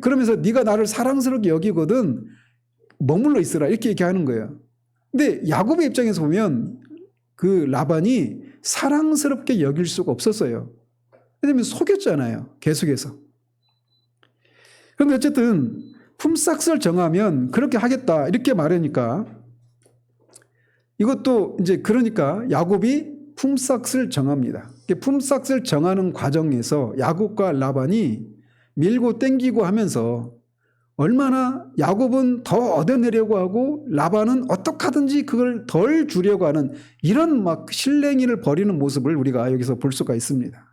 그러면서 네가 나를 사랑스럽게 여기거든 머물러 있으라 이렇게 얘기하는 거예요. 근데 야곱의 입장에서 보면 그 라반이 사랑스럽게 여길 수가 없었어요. 왜냐하면 속였잖아요. 계속해서. 그런데 어쨌든 품삯을 정하면 그렇게 하겠다 이렇게 말하니까 이것도 이제 그러니까 야곱이 품삯을 정합니다. 품삯을 정하는 과정에서 야곱과 라반이 밀고 땡기고 하면서 얼마나 야곱은 더 얻어내려고 하고 라반은 어떻게 하든지 그걸 덜 주려고 하는 이런 막 실랭이를 벌이는 모습을 우리가 여기서 볼 수가 있습니다.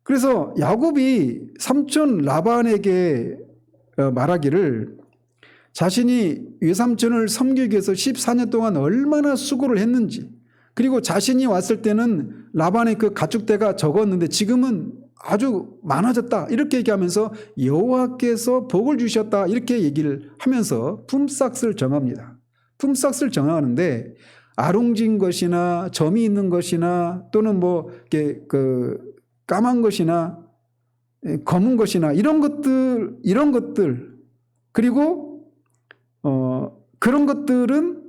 그래서 야곱이 삼촌 라반에게 말하기를 자신이 외삼촌을 섬기기 위해서 14년 동안 얼마나 수고를 했는지 그리고 자신이 왔을 때는 라반의 그 가축대가 적었는데 지금은 아주 많아졌다 이렇게 얘기하면서 여호와께서 복을 주셨다 이렇게 얘기를 하면서 품삯을 정합니다. 품삯을 정하는데 아롱진 것이나 점이 있는 것이나 또는 뭐 이렇게 그 까만 것이나 검은 것이나 이런 것들 그리고 그런 것들은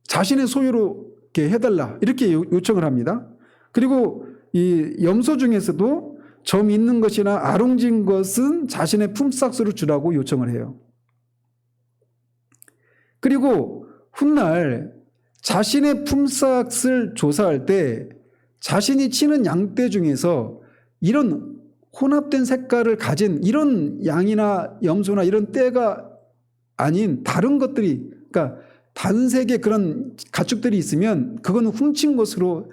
자신의 소유로 이렇게 해달라 이렇게 요청을 합니다. 그리고 이 염소 중에서도 점 있는 것이나 아롱진 것은 자신의 품삯으로 주라고 요청을 해요. 그리고 훗날 자신의 품삯을 조사할 때 자신이 치는 양떼 중에서 이런 혼합된 색깔을 가진 이런 양이나 염소나 이런 떼가 아닌 다른 것들이 그러니까 단색의 그런 가축들이 있으면 그거는 훔친 것으로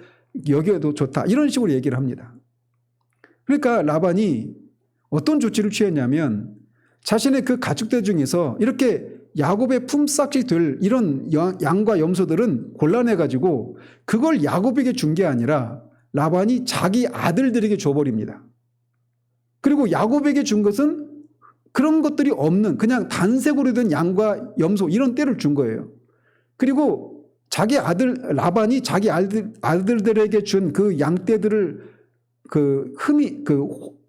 여겨도 좋다 이런 식으로 얘기를 합니다. 그러니까 라반이 어떤 조치를 취했냐면 자신의 그 가축들 중에서 이렇게 야곱의 품삯이 될 이런 양과 염소들은 골라내가지고 그걸 야곱에게 준 게 아니라 라반이 자기 아들들에게 줘버립니다. 그리고 야곱에게 준 것은 그런 것들이 없는 그냥 단색으로 된 양과 염소 이런 떼를 준 거예요. 그리고 자기 아들 라반이 자기 아들들에게 준 그 양떼들을 그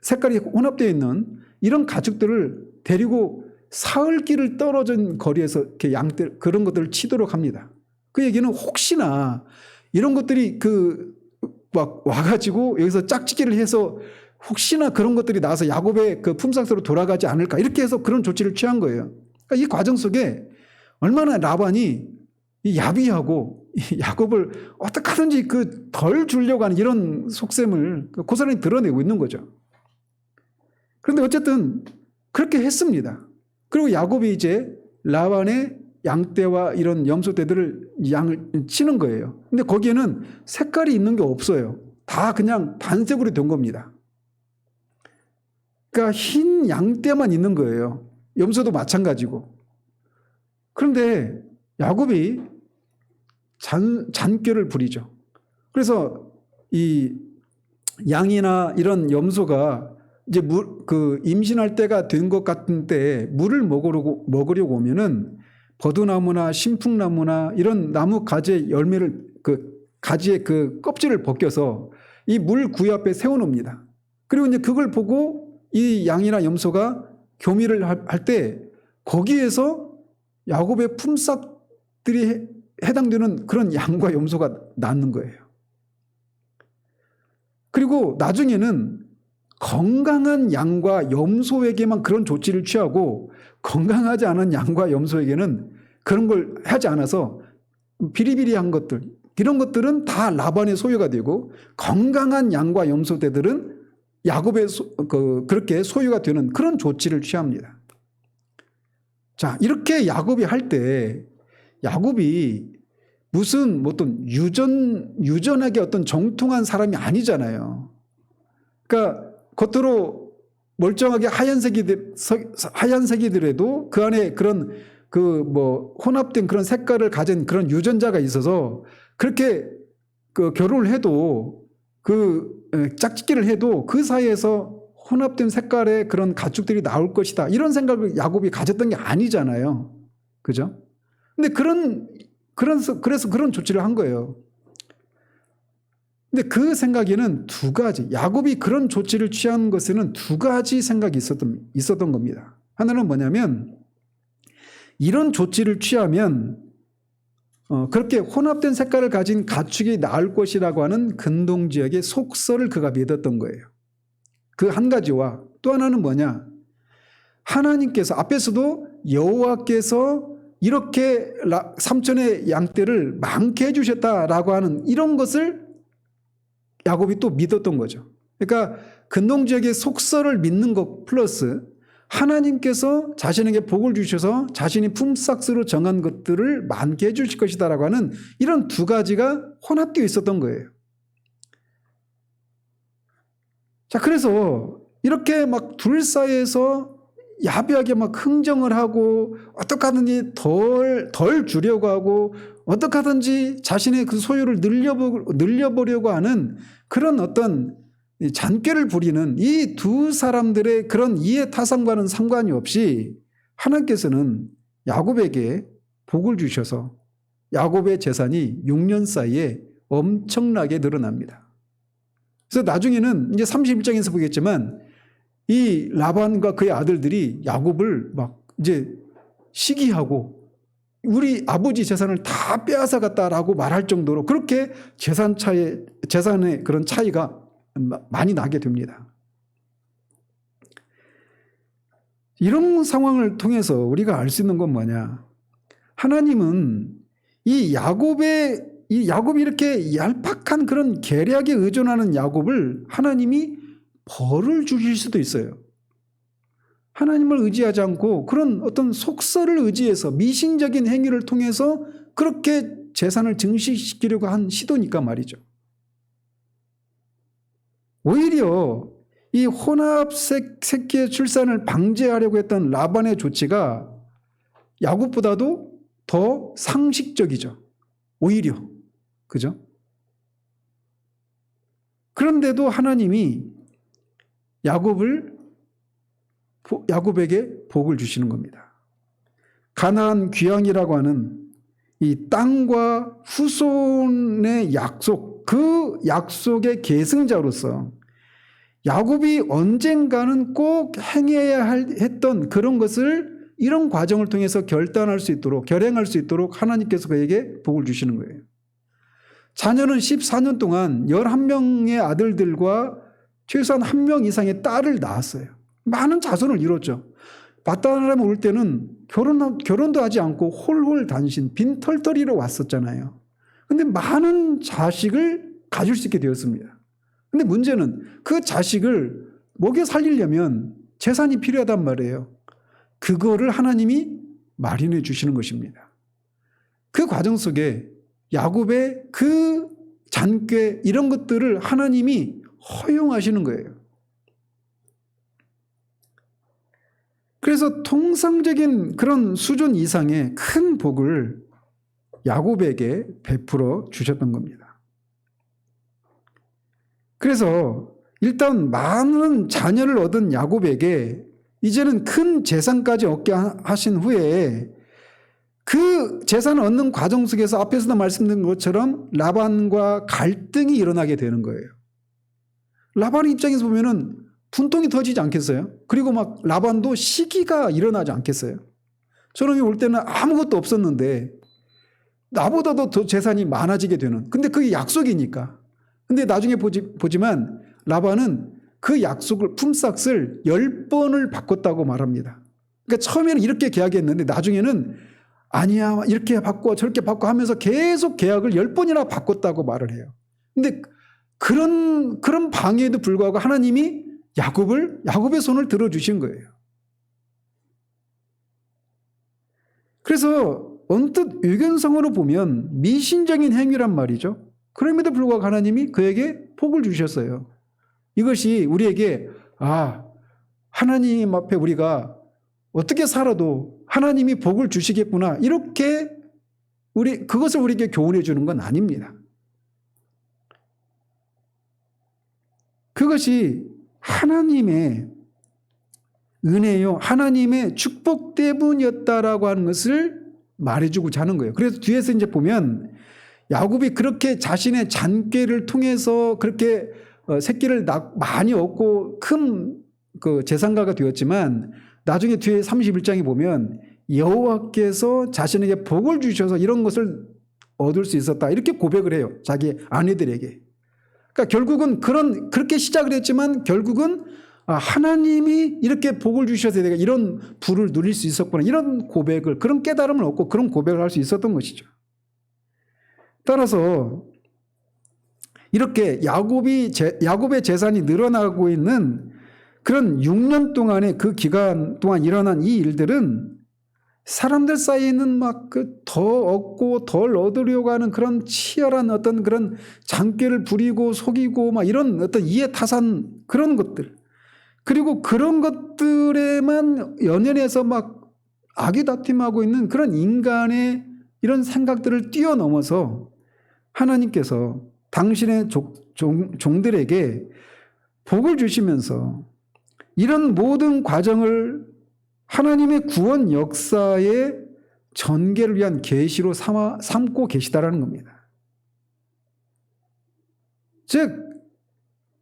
색깔이 혼합되어 있는 이런 가축들을 데리고 사흘길을 떨어진 거리에서 이렇게 양떼 그런 것들을 치도록 합니다. 그 얘기는 혹시나 이런 것들이 막 와가지고 여기서 짝짓기를 해서 혹시나 그런 것들이 나와서 야곱의 그 품삯으로 돌아가지 않을까 이렇게 해서 그런 조치를 취한 거예요. 그러니까 이 과정 속에 얼마나 라반이 야비하고 야곱을 어떻게 하든지 덜 주려고 하는 이런 속셈을 고스란히 드러내고 있는 거죠. 그런데 어쨌든 그렇게 했습니다. 그리고 야곱이 이제 라반의 양떼와 이런 염소떼들을 양을 치는 거예요. 근데 거기에는 색깔이 있는 게 없어요. 다 그냥 단색으로 된 겁니다. 그러니까 흰 양떼만 있는 거예요. 염소도 마찬가지고. 그런데 야곱이 잔꾀를 부리죠. 그래서 이 양이나 이런 염소가 이제 임신할 때가 된 것 같은 때에 물을 먹으려고 오면은 버드나무나 신풍나무나 이런 나무 가지의 열매를 가지의 껍질을 벗겨서 이 물 구유 앞에 세워놓습니다. 그리고 이제 그걸 보고 이 양이나 염소가 교미를 할 때 거기에서 야곱의 품삯들이 해당되는 그런 양과 염소가 낳는 거예요. 그리고 나중에는 건강한 양과 염소에게만 그런 조치를 취하고 건강하지 않은 양과 염소에게는 그런 걸 하지 않아서 비리비리한 것들, 이런 것들은 다 라반의 소유가 되고 건강한 양과 염소들은 야곱의 그렇게 소유가 되는 그런 조치를 취합니다. 자, 이렇게 야곱이 할 때 야곱이 무슨 어떤 유전하게 어떤 정통한 사람이 아니잖아요. 그러니까 겉으로 멀쩡하게 하얀색이더라도 그 안에 그런 혼합된 그런 색깔을 가진 그런 유전자가 있어서 그렇게 결혼을 해도 짝짓기를 해도 그 사이에서 혼합된 색깔의 그런 가축들이 나올 것이다. 이런 생각을 야곱이 가졌던 게 아니잖아요. 그죠? 근데 그래서 그런 조치를 한 거예요. 근데 그 생각에는 두 가지, 야곱이 그런 조치를 취한 것에는 두 가지 생각이 있었던 겁니다. 하나는 뭐냐면, 이런 조치를 취하면 그렇게 혼합된 색깔을 가진 가축이 나을 것이라고 하는 근동지역의 속설을 그가 믿었던 거예요. 그 한 가지와 또 하나는 뭐냐, 하나님께서 앞에서도 여호와께서 이렇게 삼촌의 양떼를 많게 해주셨다라고 하는 이런 것을 야곱이 또 믿었던 거죠. 그러니까 근동지역의 속설을 믿는 것 플러스 하나님께서 자신에게 복을 주셔서 자신이 품삯으로 정한 것들을 많게 해주실 것이다라고 하는 이런 두 가지가 혼합되어 있었던 거예요. 자, 그래서 이렇게 막 둘 사이에서 야비하게 막 흥정을 하고 어떻게 하든지 덜 주려고 하고 어떻게 하든지 자신의 그 소유를 늘려보려고 하는 그런 어떤 잔꾀를 부리는 이 두 사람들의 그런 이해타산과는 상관이 없이 하나님께서는 야곱에게 복을 주셔서 야곱의 재산이 6년 사이에 엄청나게 늘어납니다. 그래서 나중에는 이제 31장에서 보겠지만 이 라반과 그의 아들들이 야곱을 막 이제 시기하고 우리 아버지 재산을 다 빼앗아갔다라고 말할 정도로 그렇게 재산의 그런 차이가 많이 나게 됩니다. 이런 상황을 통해서 우리가 알 수 있는 건 뭐냐? 하나님은 이 야곱이 이렇게 얄팍한 그런 계략에 의존하는 야곱을 하나님이 벌을 주실 수도 있어요. 하나님을 의지하지 않고 그런 어떤 속설을 의지해서 미신적인 행위를 통해서 그렇게 재산을 증식시키려고 한 시도니까 말이죠. 오히려 이 혼합 새끼의 출산을 방지하려고 했던 라반의 조치가 야곱보다도 더 상식적이죠. 오히려. 그죠? 그런데도 하나님이 야곱에게 복을 주시는 겁니다. 가나안 귀향이라고 하는 이 땅과 후손의 약속, 그 약속의 계승자로서 야곱이 언젠가는 꼭 행해야 했던 그런 것을 이런 과정을 통해서 결행할 수 있도록 하나님께서 그에게 복을 주시는 거예요. 자녀는 14년 동안 11명의 아들들과 최소한 1명 이상의 딸을 낳았어요. 많은 자손을 이뤘죠. 바다나람에 올 때는 결혼도 하지 않고 홀홀 단신, 빈털터리로 왔었잖아요. 근데 많은 자식을 가질 수 있게 되었습니다. 근데 문제는 그 자식을 먹여 살리려면 재산이 필요하단 말이에요. 그거를 하나님이 마련해 주시는 것입니다. 그 과정 속에 야곱의 그 잔꾀 이런 것들을 하나님이 허용하시는 거예요. 그래서 통상적인 그런 수준 이상의 큰 복을 야곱에게 베풀어 주셨던 겁니다. 그래서 일단 많은 자녀를 얻은 야곱에게 이제는 큰 재산까지 얻게 하신 후에 그 재산을 얻는 과정 속에서 앞에서도 말씀드린 것처럼 라반과 갈등이 일어나게 되는 거예요. 라반의 입장에서 보면은 분통이 터지지 않겠어요? 그리고 막 라반도 시기가 일어나지 않겠어요? 저놈이 올 때는 아무것도 없었는데 나보다도 더 재산이 많아지게 되는. 근데 그게 약속이니까. 근데 나중에 보지만 라반은 그 약속을 품삯을 10번을 바꿨다고 말합니다. 그러니까 처음에는 이렇게 계약했는데 나중에는 아니야 이렇게 바꿔 저렇게 바꿔 하면서 계속 계약을 10번이나 바꿨다고 말을 해요. 근데 그런 방해에도 불구하고 하나님이 야곱의 손을 들어주신 거예요. 그래서 언뜻 유견성으로 보면 미신적인 행위란 말이죠. 그럼에도 불구하고 하나님이 그에게 복을 주셨어요. 이것이 우리에게 하나님 앞에 우리가 어떻게 살아도 하나님이 복을 주시겠구나 이렇게 그것을 우리에게 교훈해 주는 건 아닙니다. 그것이 하나님의 은혜요, 하나님의 축복 때문이었다라고 하는 것을 말해주고자 하는 거예요. 그래서 뒤에서 이제 보면 야곱이 그렇게 자신의 잔꾀를 통해서 그렇게 새끼를 많이 얻고 큰 그 재산가가 되었지만 나중에 뒤에 31장에 보면 여호와께서 자신에게 복을 주셔서 이런 것을 얻을 수 있었다 이렇게 고백을 해요. 자기 아내들에게. 그러니까 결국은 그렇게 시작을 했지만 결국은 하나님이 이렇게 복을 주셔서 내가 이런 부를 누릴 수 있었구나 이런 고백을 그런 깨달음을 얻고 그런 고백을 할 수 있었던 것이죠. 따라서 이렇게 야곱의 재산이 늘어나고 있는 그런 6년 동안의 그 기간 동안 일어난 이 일들은 사람들 사이에는 막 더 얻고 덜 얻으려고 하는 그런 치열한 어떤 그런 장꾀를 부리고 속이고 막 이런 어떤 이해타산 그런 것들 그리고 그런 것들에만 연연해서 막 아기다툼하고 있는 그런 인간의 이런 생각들을 뛰어넘어서 하나님께서 당신의 종들에게 복을 주시면서 이런 모든 과정을 하나님의 구원 역사의 전개를 위한 계시로 삼고 계시다라는 겁니다. 즉,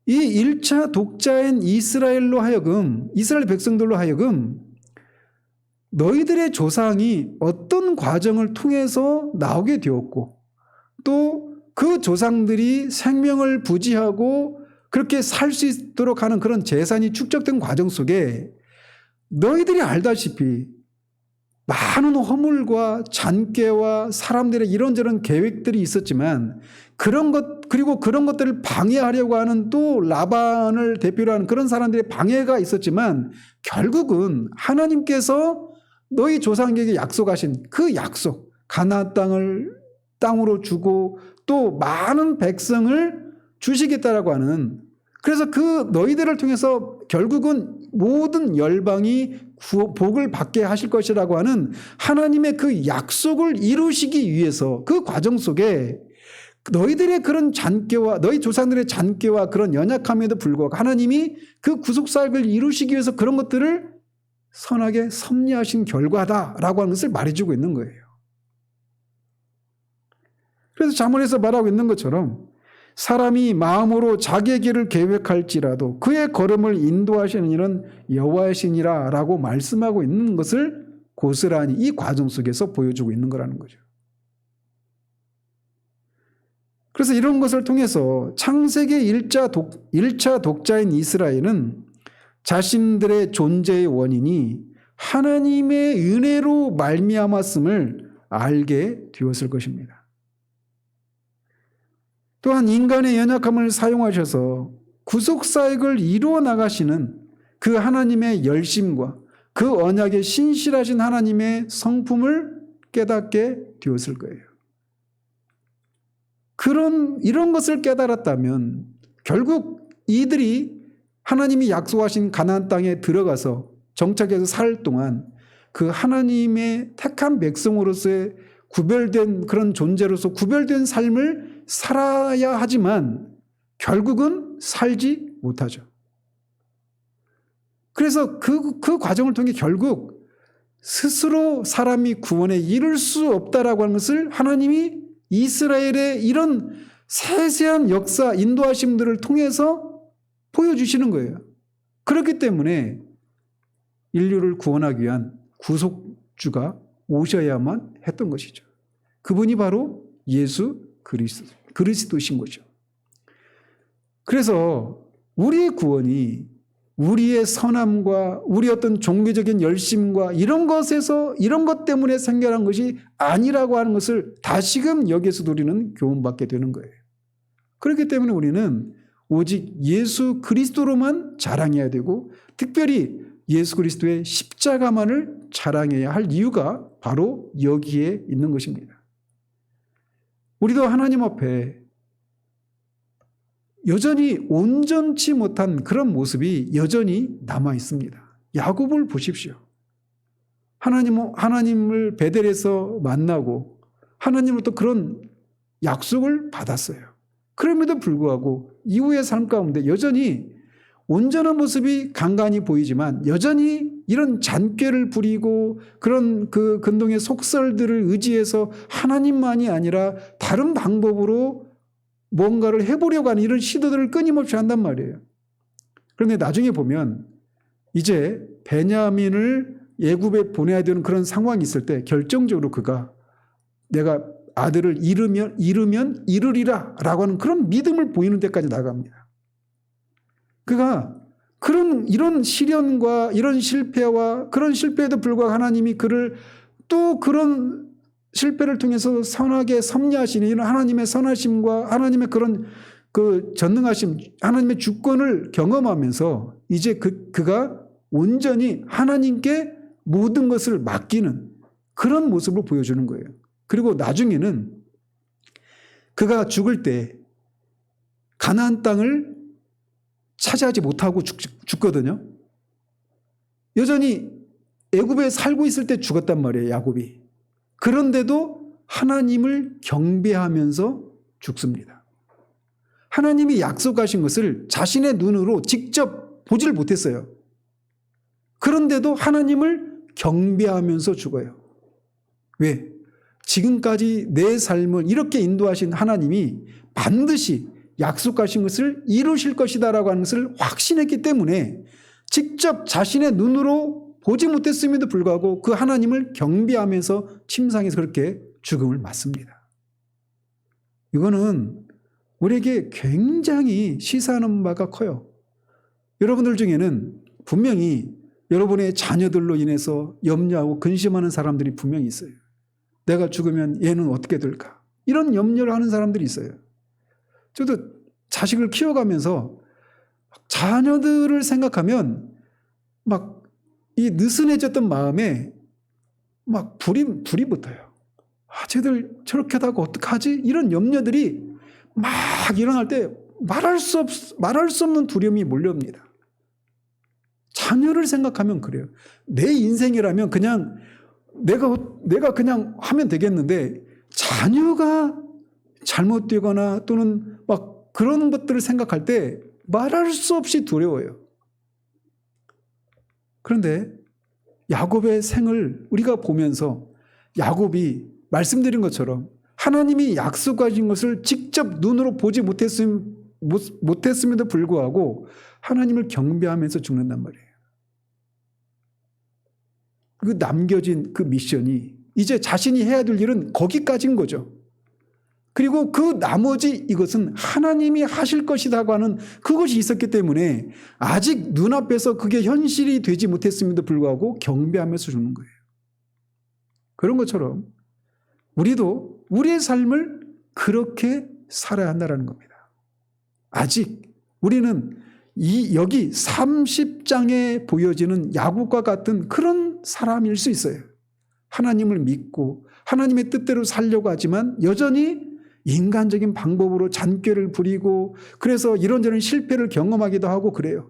이 1차 독자인 이스라엘 백성들로 하여금 너희들의 조상이 어떤 과정을 통해서 나오게 되었고 또 그 조상들이 생명을 부지하고 그렇게 살 수 있도록 하는 그런 재산이 축적된 과정 속에 너희들이 알다시피 많은 허물과 잔꾀와 사람들의 이런저런 계획들이 있었지만 그리고 그런 것들을 방해하려고 하는 또 라반을 대표로 하는 그런 사람들의 방해가 있었지만 결국은 하나님께서 너희 조상에게 약속하신 그 약속 가나안 땅으로 주고 또 많은 백성을 주시겠다라고 하는 그래서 그 너희들을 통해서 결국은 모든 열방이 복을 받게 하실 것이라고 하는 하나님의 그 약속을 이루시기 위해서 그 과정 속에 너희들의 그런 잔꾀와 너희 조상들의 잔꾀와 그런 연약함에도 불구하고 하나님이 그 구속사역을 이루시기 위해서 그런 것들을 선하게 섭리하신 결과다라고 하는 것을 말해주고 있는 거예요. 그래서 잠언에서 말하고 있는 것처럼 사람이 마음으로 자기의 길을 계획할지라도 그의 걸음을 인도하시는 이는 여호와이시니라 라고 말씀하고 있는 것을 고스란히 이 과정 속에서 보여주고 있는 거라는 거죠. 그래서 이런 것을 통해서 창세기 1차 독자인 이스라엘은 자신들의 존재의 원인이 하나님의 은혜로 말미암았음을 알게 되었을 것입니다. 또한 인간의 연약함을 사용하셔서 구속사역을 이루어 나가시는 그 하나님의 열심과 그 언약에 신실하신 하나님의 성품을 깨닫게 되었을 거예요. 이런 것을 깨달았다면 결국 이들이 하나님이 약속하신 가나안 땅에 들어가서 정착해서 살 동안 그 하나님의 택한 백성으로서의 구별된 그런 존재로서 구별된 삶을 살아야 하지만 결국은 살지 못하죠. 그래서 그 과정을 통해 결국 스스로 사람이 구원에 이를 수 없다라고 하는 것을 하나님이 이스라엘의 이런 세세한 역사 인도하심들을 통해서 보여주시는 거예요. 그렇기 때문에 인류를 구원하기 위한 구속주가 오셔야만 했던 것이죠. 그분이 바로 예수 그리스도신 거죠. 그래서 우리의 구원이 우리의 선함과 우리 어떤 종교적인 열심과 이런 것 때문에 생겨난 것이 아니라고 하는 것을 다시금 여기에서도 우리는 교훈받게 되는 거예요. 그렇기 때문에 우리는 오직 예수 그리스도로만 자랑해야 되고, 특별히 예수 그리스도의 십자가만을 자랑해야 할 이유가 바로 여기에 있는 것입니다. 우리도 하나님 앞에 여전히 온전치 못한 그런 모습이 여전히 남아 있습니다. 야곱을 보십시오. 하나님을 베델에서 만나고 하나님으로부터 그런 약속을 받았어요. 그럼에도 불구하고 이후의 삶 가운데 여전히 온전한 모습이 간간히 보이지만 여전히 이런 잔꾀를 부리고 그런 그 근동의 속설들을 의지해서 하나님만이 아니라 다른 방법으로 뭔가를 해보려고 하는 이런 시도들을 끊임없이 한단 말이에요. 그런데 나중에 보면 이제 베냐민을 애굽에 보내야 되는 그런 상황이 있을 때 결정적으로 그가 내가 아들을 잃으면 잃으리라 라고 하는 그런 믿음을 보이는 데까지 나갑니다. 그가 이런 시련과 이런 실패와 그런 실패에도 불구하고 하나님이 그를 또 그런 실패를 통해서 선하게 섭리하시는 이런 하나님의 선하심과 하나님의 그런 그 전능하심, 하나님의 주권을 경험하면서 이제 그가 온전히 하나님께 모든 것을 맡기는 그런 모습을 보여주는 거예요. 그리고 나중에는 그가 죽을 때 가나안 땅을 차지하지 못하고 죽거든요. 여전히 애굽에 살고 있을 때 죽었단 말이에요, 야곱이. 그런데도 하나님을 경배하면서 죽습니다. 하나님이 약속하신 것을 자신의 눈으로 직접 보지를 못했어요. 그런데도 하나님을 경배하면서 죽어요. 왜? 지금까지 내 삶을 이렇게 인도하신 하나님이 반드시 약속하신 것을 이루실 것이다라고 하는 것을 확신했기 때문에 직접 자신의 눈으로 보지 못했음에도 불구하고 그 하나님을 경배하면서 침상에서 그렇게 죽음을 맞습니다. 이거는 우리에게 굉장히 시사하는 바가 커요. 여러분들 중에는 분명히 여러분의 자녀들로 인해서 염려하고 근심하는 사람들이 분명히 있어요. 내가 죽으면 얘는 어떻게 될까? 이런 염려를 하는 사람들이 있어요. 저도 자식을 키워가면서 자녀들을 생각하면 막 이 느슨해졌던 마음에 막 불이 붙어요. 쟤들 저렇게 하다가 어떡하지? 이런 염려들이 막 일어날 때 말할 수 없는 두려움이 몰려옵니다. 자녀를 생각하면 그래요. 내 인생이라면 그냥 내가 그냥 하면 되겠는데 자녀가 잘못되거나 또는 막 그런 것들을 생각할 때 말할 수 없이 두려워요. 그런데 야곱의 생을 우리가 보면서 야곱이 말씀드린 것처럼 하나님이 약속하신 것을 직접 눈으로 보지 못했음에도 불구하고 하나님을 경배하면서 죽는단 말이에요. 그 남겨진 그 미션이 이제 자신이 해야 될 일은 거기까지인 거죠. 그리고 그 나머지 이것은 하나님이 하실 것이라고 하는 그것이 있었기 때문에 아직 눈앞에서 그게 현실이 되지 못했음에도 불구하고 경배하면서 죽는 거예요. 그런 것처럼 우리도 우리의 삶을 그렇게 살아야 한다는 겁니다. 아직 우리는 여기 30장에 보여지는 야곱과 같은 그런 사람일 수 있어요. 하나님을 믿고 하나님의 뜻대로 살려고 하지만 여전히 인간적인 방법으로 잔꾀를 부리고 그래서 이런저런 실패를 경험하기도 하고 그래요.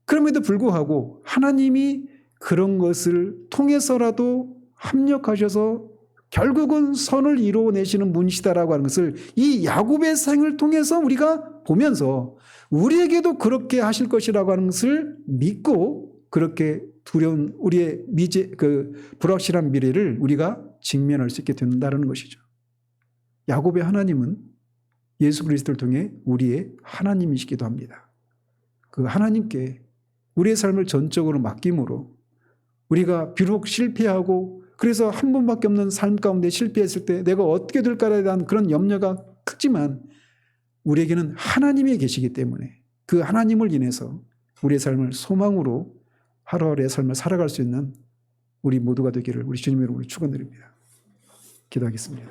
그럼에도 불구하고 하나님이 그런 것을 통해서라도 합력하셔서 결국은 선을 이루어내시는 분이시다라고 하는 것을 이 야곱의 생을 통해서 우리가 보면서 우리에게도 그렇게 하실 것이라고 하는 것을 믿고 그렇게 두려운 우리의 불확실한 미래를 우리가 직면할 수 있게 된다는 것이죠. 야곱의 하나님은 예수 그리스도를 통해 우리의 하나님이시기도 합니다. 그 하나님께 우리의 삶을 전적으로 맡김으로 우리가 비록 실패하고 그래서 한 번밖에 없는 삶 가운데 실패했을 때 내가 어떻게 될까에 대한 그런 염려가 크지만 우리에게는 하나님이 계시기 때문에 그 하나님을 인해서 우리의 삶을 소망으로 하루하루의 삶을 살아갈 수 있는 우리 모두가 되기를 우리 주님의 이름으로 축원드립니다. 기도하겠습니다.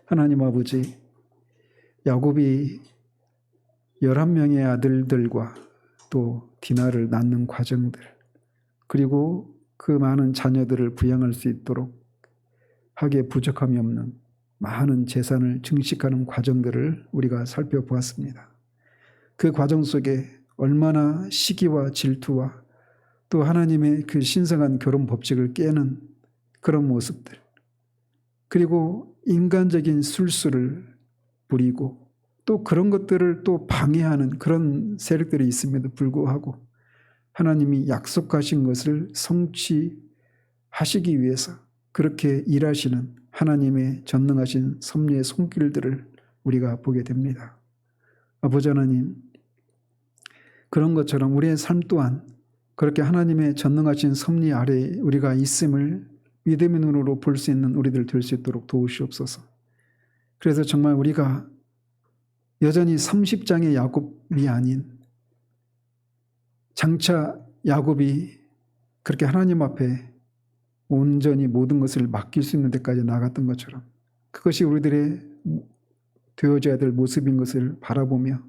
하나님 아버지, 야곱이 11명의 아들들과 또 디나를 낳는 과정들, 그리고 그 많은 자녀들을 부양할 수 있도록 하기에 부족함이 없는 많은 재산을 증식하는 과정들을 우리가 살펴보았습니다. 그 과정 속에 얼마나 시기와 질투와 또 하나님의 그 신성한 결혼 법칙을 깨는 그런 모습들, 그리고 인간적인 술수를 부리고 또 그런 것들을 또 방해하는 그런 세력들이 있음에도 불구하고 하나님이 약속하신 것을 성취하시기 위해서 그렇게 일하시는 하나님의 전능하신 섭리의 손길들을 우리가 보게 됩니다. 아버지 하나님, 그런 것처럼 우리의 삶 또한 그렇게 하나님의 전능하신 섭리 아래에 우리가 있음을 믿음의 눈으로 볼 수 있는 우리들 될 수 있도록 도우시옵소서. 그래서 정말 우리가 여전히 30장의 야곱이 아닌 장차 야곱이 그렇게 하나님 앞에 온전히 모든 것을 맡길 수 있는 데까지 나갔던 것처럼 그것이 우리들의 되어져야 될 모습인 것을 바라보며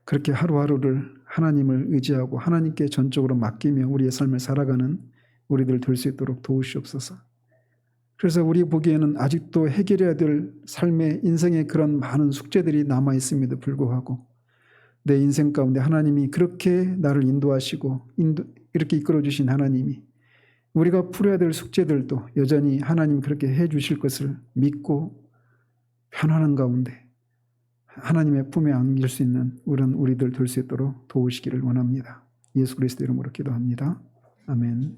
그렇게 하루하루를 하나님을 의지하고 하나님께 전적으로 맡기며 우리의 삶을 살아가는 우리들 될 수 있도록 도우시옵소서. 그래서 우리 보기에는 아직도 해결해야 될 삶의 인생의 그런 많은 숙제들이 남아 있음에도 불구하고 내 인생 가운데 하나님이 그렇게 나를 인도하시고 이렇게 이끌어주신 하나님이 우리가 풀어야 될 숙제들도 여전히 하나님 그렇게 해주실 것을 믿고 편안한 가운데 하나님의 품에 안길 수 있는 우리들 될 수 있도록 도우시기를 원합니다. 예수 그리스도 이름으로 기도합니다. 아멘.